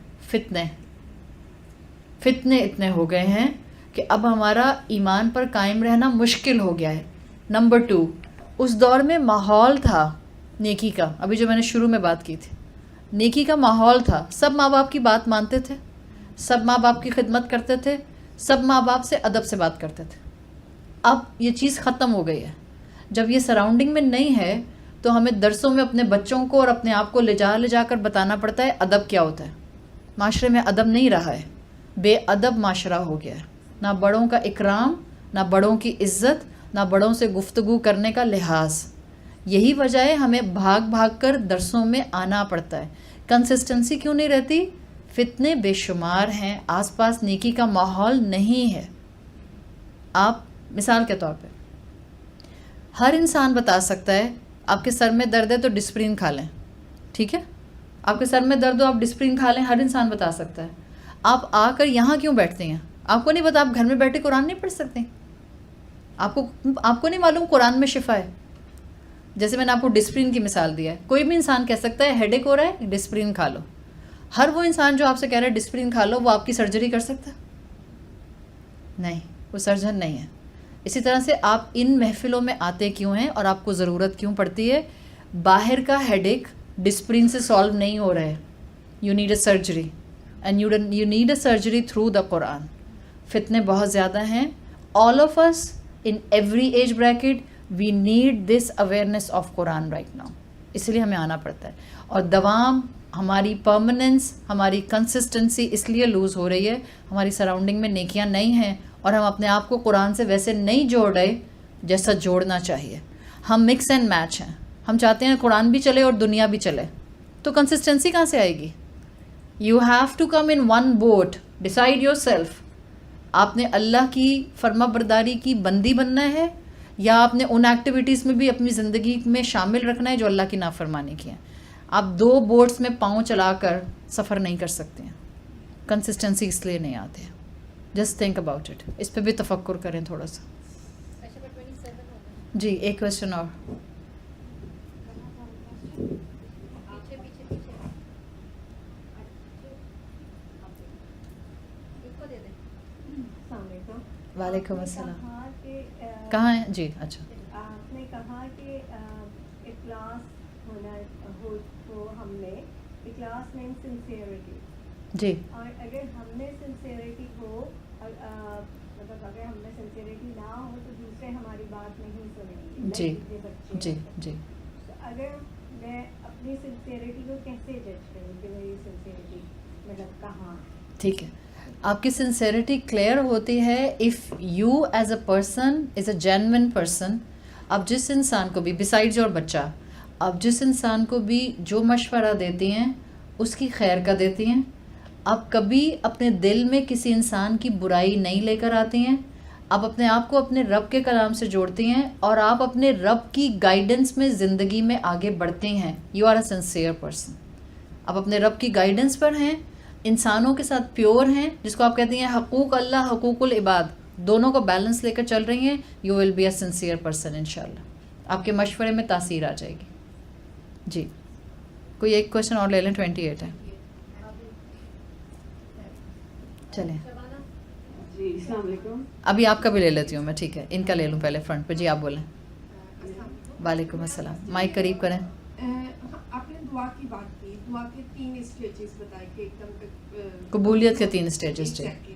فتنے اتنے ہو گئے ہیں کہ اب ہمارا ایمان پر قائم رہنا مشکل ہو گیا ہے. نمبر 2، اس دور میں ماحول تھا نیکی کا، ابھی جو میں نے شروع میں بات کی تھی، نیکی کا ماحول تھا. سب ماں باپ کی بات مانتے تھے، سب ماں باپ کی خدمت کرتے تھے، سب ماں باپ سے ادب سے بات کرتے تھے. اب یہ چیز ختم ہو گئی ہے. جب یہ سراؤنڈنگ میں نہیں ہے تو ہمیں درسوں میں اپنے بچوں کو اور اپنے آپ کو لے جا کر بتانا پڑتا ہے ادب کیا ہوتا ہے. معاشرے میں ادب نہیں رہا ہے، بے ادب معاشرہ ہو گیا ہے. نہ بڑوں کا اکرام، نہ بڑوں کی عزت، نہ بڑوں سے گفتگو کرنے کا لحاظ. یہی وجہ ہے ہمیں بھاگ کر درسوں میں آنا پڑتا ہے. کنسسٹنسی کیوں نہیں رہتی؟ فتنے بے شمار ہیں، آس پاس نیکی کا ماحول نہیں ہے. آپ مثال کے طور پہ ہر انسان بتا سکتا ہے آپ کے سر میں درد ہے تو ڈسپرین کھا لیں، ٹھیک ہے؟ آپ کے سر میں درد ہو آپ ڈسپرین کھا لیں، ہر انسان بتا سکتا ہے. آپ آ کر یہاں کیوں بیٹھتے ہیں؟ آپ کو نہیں پتا آپ گھر میں بیٹھے قرآن نہیں پڑھ سکتے؟ آپ کو نہیں معلوم قرآن میں شفا ہے؟ جیسے میں نے آپ کو ڈسپرین کی مثال دیا ہے، کوئی بھی انسان کہہ سکتا ہے ہیڈ ایک ہو رہا ہے ڈسپرین کھا لو. ہر وہ انسان جو آپ سے کہہ رہا ہے ڈسپرین کھا لو، وہ آپ کی سرجری کر سکتا ہے؟ نہیں، وہ سرجن نہیں ہے. اسی طرح سے آپ ان محفلوں میں آتے کیوں ہیں اور آپ کو ضرورت کیوں پڑتی ہے؟ باہر کا ہیڈ ایک ڈسپرین سے سالو نہیں ہو رہا ہے. You need a surgery and you need a surgery through the قرآن. فتنے بہت زیادہ ہیں. All of us in every age bracket we need this awareness of قرآن رائٹ ناؤ. اس لیے ہمیں آنا پڑتا ہے. اور دوام، ہماری پرماننس، ہماری کنسسٹنسی اس لیے لوز ہو رہی ہے، ہماری سراؤنڈنگ میں نیکیاں نہیں ہیں اور ہم اپنے آپ کو قرآن سے ویسے نہیں جوڑ رہے جیسا جوڑنا چاہیے. ہم مکس اینڈ میچ ہیں. ہم چاہتے ہیں قرآن بھی چلے اور دنیا بھی چلے، تو کنسسٹنسی کہاں سے آئے گی؟ You have to come in one boat. Decide yourself. آپ نے اللہ کی فرما برداری کی بندی بننا ہے یا آپ نے ان ایکٹیویٹیز میں بھی اپنی زندگی میں شامل رکھنا ہے جو اللہ کی نافرمانی کی ہیں. آپ 2 بوٹس میں پاؤں چلا کر سفر نہیں کر سکتے ہیں. کنسسٹنسی اس لیے نہیں آتے ہیں. Just think about it. اس پہ بھی تفکر کریں تھوڑا سا. جی ایک کویشچن اور. وعلیکم السلام. کہاں ہیں؟ جی اچھا. آپ نے کہا کہ اخلاص ہونا ہو ہم میں، اخلاص میں سنسیئرٹی. جی. اور اگر ہم میں سنسیئرٹی ہو، مطلب اگر ہم میں سنسیئرٹی نہ ہو تو دوسرے ہماری بات نہیں سنیں گے. جی جی جی. اگر میں اپنی سنسیئرٹی کو کیسے جج کروں کہ میری سنسیئرٹی مطلب کہاں؟ ٹھیک ہے. آپ کی سنسیئرٹی کلیئر ہوتی ہے if you as a person is a genuine person. آپ جس انسان کو بھی بسائڈ یور بچہ، آپ جس انسان کو بھی جو مشورہ دیتی ہیں اس کی خیر کا دیتی ہیں. آپ کبھی اپنے دل میں کسی انسان کی برائی نہیں لے کر آتی ہیں. آپ اپنے آپ کو اپنے رب کے کلام سے جوڑتی ہیں اور آپ اپنے رب کی گائیڈنس میں زندگی میں آگے بڑھتے ہیں. You are a sincere person. آپ اپنے رب کی گائیڈنس پر ہیں، انسانوں کے ساتھ پیور ہیں، جس کو آپ کہتے ہیں حقوق اللہ حقوق العباد، دونوں کو بیلنس لے کر چل رہی ہیں. You will be a sincere person انشاءاللہ. آپ کے مشورے میں تاثیر آ جائے گی. جی کوئی ایک کویشچن اور لے لیں. 28 ہے. چلیں جی السلام علیکم. ابھی آپ کا بھی لے لیتی ہوں میں. ٹھیک ہے ان کا لے لوں پہلے فرنٹ پہ. جی آپ بولیں. وعلیکم السلام. مائک قریب کریں. آپ نے دعا کی بات کی، دعا کے 3 اسٹیجز بتائے کہ ایک دم قبولیت کے 3 اسٹیجز. جی.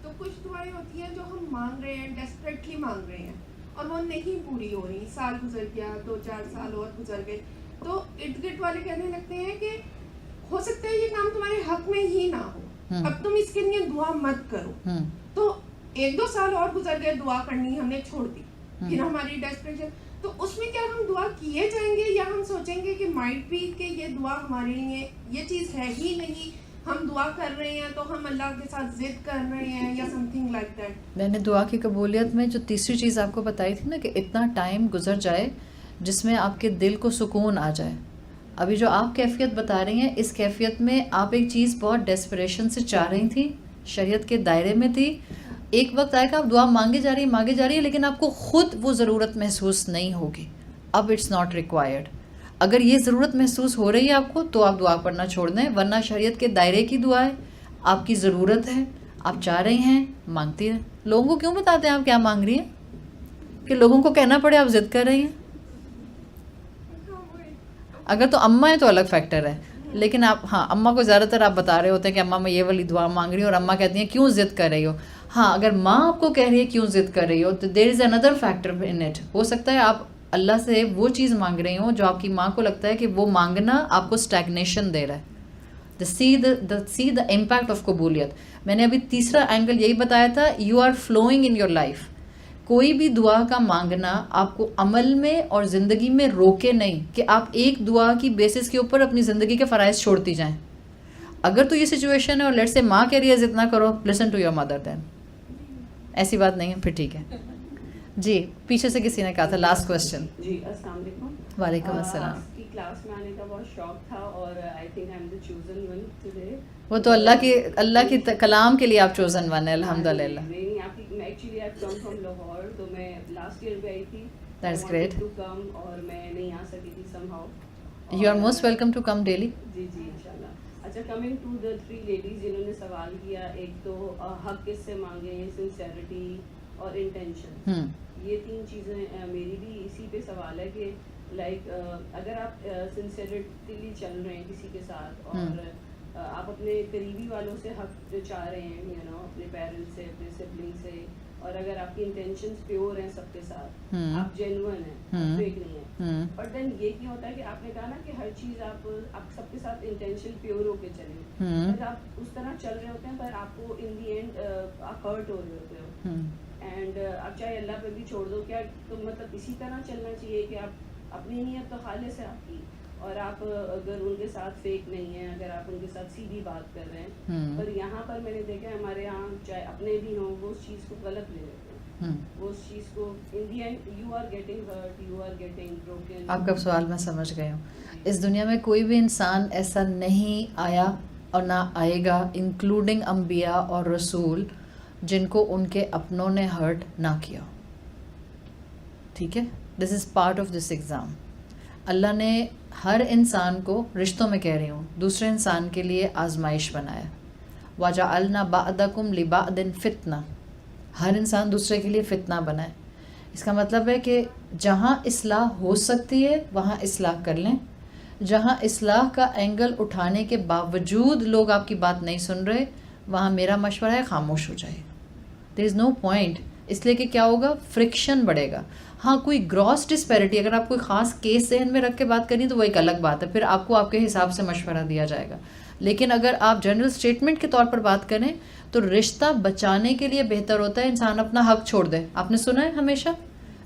تو کچھ دعائیں ہوتی ہیں جو ہم مانگ رہے ہیں، ڈیسپریٹلی مانگ رہے ہیں اور وہ نہیں پوری ہو رہی. سال گزر گیا، 2-4 سال اور گزر گئے، تو ارد گرد والے کہنے لگتے ہیں کہ ہو سکتا ہے یہ کام تمہارے حق میں ہی نہ ہو، اب تم اس کے لیے دعا مت کرو. تو 1-2 سال اور گزر گئے، دعا کرنی ہم نے چھوڑ دی. پھر ہماری ڈیسپریشن، تو اس میں کیا ہم دعا کیے جائیں گے یا ہم سوچیں گے کہ مائٹ بھی کہ یہ دعا ہمارے لیے یہ چیز ہے ہی نہیں، ہم دعا کر رہے ہیں تو ہم اللہ کے ساتھ ضد کر رہے ہیں یا سم تھنگ لائک دیٹ. میں نے دعا کی قبولیت میں جو تیسری چیز آپ کو بتائی تھی نا کہ اتنا ٹائم گزر جائے جس میں آپ کے دل کو سکون آ جائے. ابھی جو آپ کیفیت بتا رہی ہیں اس کیفیت میں آپ ایک چیز بہت ڈیسپریشن سے چاہ رہی تھی, شریعت کے دائرے میں تھی, ایک وقت آئے گا آپ دعا مانگے جا رہی ہے لیکن آپ کو خود وہ ضرورت محسوس نہیں ہوگی. اب اٹس ناٹ ریکوائرڈ. اگر یہ ضرورت محسوس ہو رہی ہے آپ کو تو آپ دعا پڑھنا چھوڑ دیں, ورنہ شریعت کے دائرے کی دعا ہے, آپ کی ضرورت ہے, آپ چاہ رہی ہیں, مانگتی ہیں. لوگوں کو کیوں بتاتے ہیں آپ کیا مانگ رہی ہیں کہ لوگوں کو کہنا پڑے آپ ضد کر رہی ہیں؟ اگر تو اماں ہیں تو الگ فیکٹر ہے, لیکن آپ ہاں اماں کو زیادہ تر آپ بتا رہے ہوتے ہیں کہ اماں میں یہ والی دعا مانگ رہی ہوں, اور اماں کہتی ہیں کیوں ضد کر رہی ہو. ہاں اگر ماں آپ کو کہہ رہی ہے کیوں ضد کر رہی ہو تو دیر از اندر فیکٹر ان اٹ. ہو سکتا ہے آپ اللہ سے وہ چیز مانگ رہی ہوں جو آپ کی ماں کو لگتا ہے کہ وہ مانگنا آپ کو اسٹیگنیشن دے رہا ہے. سی دا امپیکٹ آف قبولیت. میں نے ابھی تیسرا اینگل یہی بتایا تھا, you are flowing in your life. کوئی بھی دعا کا مانگنا آپ کو عمل میں اور زندگی میں روکے نہیں کہ آپ ایک دعا کی بیسس کے اوپر اپنی زندگی کے فرائض چھوڑتی جائیں. اگر تو یہ سچویشن ہے اور لیٹ سے ماں کہہ رہی ہے ضد نہ کرو, لسن ٹو یور مدر دین. ایسی بات نہیں ہے, پھر ٹھیک ہے. جی پیچھے سے کسی نے کہا تھا لاسٹ کوشچن. جی السلام علیکم. وعلیکم السلام. آپ کی کلاس میں آنے کا بہت شوق تھا اور I think I am the chosen one today. وہ تو اللہ کی کلام کے لیے آپ چوزن ون ہے, الحمد للہ. نہیں آپ کی actually I come from Lahore, تو میں لاسٹ ایئر بھی آئی تھی. That's great. ٹو کم اور میں نہیں آ سکی تھی somehow. You are most welcome to come daily. جی جی انشاءاللہ. اچھا کمنگ ٹو دا 3 لیڈیز جنہوں نے سوال کیا, ایک تو حق کس سے مانگیں, سنسیئرٹی اور انٹینشن. یہ 3 چیزیں میری بھی اسی پہ سوال ہے کہ لائک اگر آپ سنسیئرٹیلی چل رہے ہیں کسی کے ساتھ اور آپ اپنے قریبی والوں سے حق چاہ رہے ہیں, یو نو اپنے پیرنٹس سے, اپنے سبلنگ سے, اور اگر آپ کی انٹینشنز پیور ہیں سب کے ساتھ, آپ جینوئن ہیں, فیک نہیں ہیں, بٹ دین یہ کیا ہوتا ہے کہ آپ نے کہا نا کہ ہر چیز آپ سب کے ساتھ انٹینشن پیور ہو کے چلیں, پھر آپ اس طرح چل رہے ہوتے ہیں پر آپ کو ان دی اینڈ آپ ہرٹ ہو رہے ہوتے ہو, اینڈ آپ چاہے اللہ پہ بھی چھوڑ دو. کیا تو مطلب اسی طرح چلنا چاہیے کہ آپ اپنی نیت تو خالص ہے آپ کی, اور آپ اگر ان کے ساتھ فیک نہیں ہیں, اگر آپ ان کے ساتھ سیدھی بات کر رہے ہیں, پر یہاں پر میں نے دیکھا ہمارے یہاں چاہے اپنے بھی ہوں وہ اس چیز کو غلط لے لیتے ہیں, وہ اس چیز کو in the end you are getting hurt, you are getting broken. آپ کا سوال میں سمجھ گئی ہوں. اس دنیا میں کوئی بھی انسان ایسا نہیں آیا اور نہ آئے گا انکلوڈنگ انبیاء اور رسول جن کو ان کے اپنوں نے ہرٹ نہ کیا. ٹھیک ہے, this is part of this exam. اللہ نے ہر انسان کو, رشتوں میں کہہ رہی ہوں, دوسرے انسان کے لیے آزمائش بنایا. وَجَعَلْنَا بَعْضَكُمْ لِبَعْضٍ فِتْنَةً. ہر انسان دوسرے کے لیے فتنہ بنا ہے. اس کا مطلب ہے کہ جہاں اصلاح ہو سکتی ہے وہاں اصلاح کر لیں. جہاں اصلاح کا اینگل اٹھانے کے باوجود لوگ آپ کی بات نہیں سن رہے, وہاں میرا مشورہ ہے خاموش ہو جائے. دیر از نو پوائنٹ, اس لیے کہ کیا ہوگا, فرکشن بڑھے گا. ہاں کوئی گراس ڈسپیرٹی, اگر آپ کوئی خاص کیس ذہن میں رکھ کے بات کریں تو وہ ایک الگ بات ہے, پھر آپ کو آپ کے حساب سے مشورہ دیا جائے گا. لیکن اگر آپ جنرل اسٹیٹمنٹ کے طور پر بات کریں تو رشتہ بچانے کے لیے بہتر ہوتا ہے انسان اپنا حق چھوڑ دے. آپ نے سنا ہے ہمیشہ,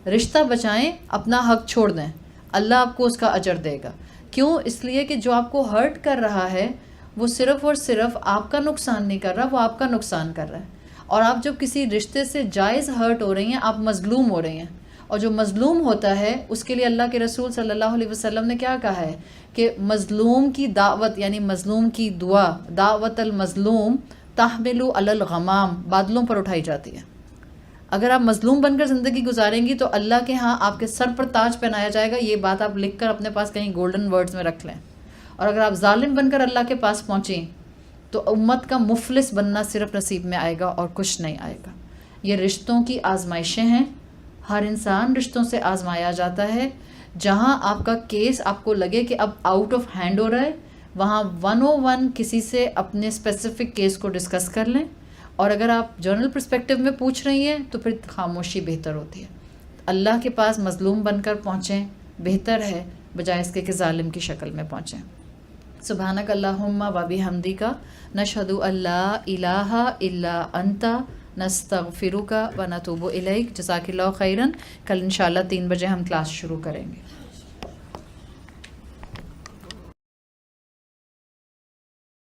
رشتہ بچائیں, اپنا حق چھوڑ دیں, اللہ آپ کو اس کا اجر دے گا. کیوں؟ اس لیے کہ جو آپ کو ہرٹ کر رہا ہے وہ صرف اور صرف آپ کا نقصان نہیں کر رہا, وہ آپ کا نقصان کر رہا ہے. اور آپ جب کسی رشتے سے جائز ہرٹ ہو رہی ہیں, آپ مظلوم ہو رہی ہیں, اور جو مظلوم ہوتا ہے اس کے لیے اللہ کے رسول صلی اللہ علیہ وسلم نے کیا کہا ہے کہ مظلوم کی دعوت, یعنی مظلوم کی دعا, دعوت المظلوم تحمل علی الغمام, بادلوں پر اٹھائی جاتی ہے. اگر آپ مظلوم بن کر زندگی گزاریں گی تو اللہ کے ہاں آپ کے سر پر تاج پہنایا جائے گا. یہ بات آپ لکھ کر اپنے پاس کہیں گولڈن ورڈز میں رکھ لیں. اور اگر آپ ظالم بن کر اللہ کے پاس پہنچیں تو امت کا مفلس بننا صرف نصیب میں آئے گا اور کچھ نہیں آئے گا. یہ رشتوں کی آزمائشیں ہیں, ہر انسان رشتوں سے آزمایا جاتا ہے. جہاں آپ کا کیس آپ کو لگے کہ اب آؤٹ آف ہینڈ ہو رہا ہے, وہاں 101 کسی سے اپنے اسپیسیفک کیس کو ڈسکس کر لیں. اور اگر آپ جنرل پرسپیکٹیو میں پوچھ رہی ہیں تو پھر خاموشی بہتر ہوتی ہے. اللہ کے پاس مظلوم بن کر پہنچیں بہتر ہے بجائے اس کے کہ ظالم کی شکل میں پہنچیں. سبحانک اللہم و بحمدک نشہد ان لا الہ الا انت نستغفرک و نتوب الیک. جزاک اللہ خیرا. کل انشاءاللہ 3 بجے ہم کلاس شروع کریں گے.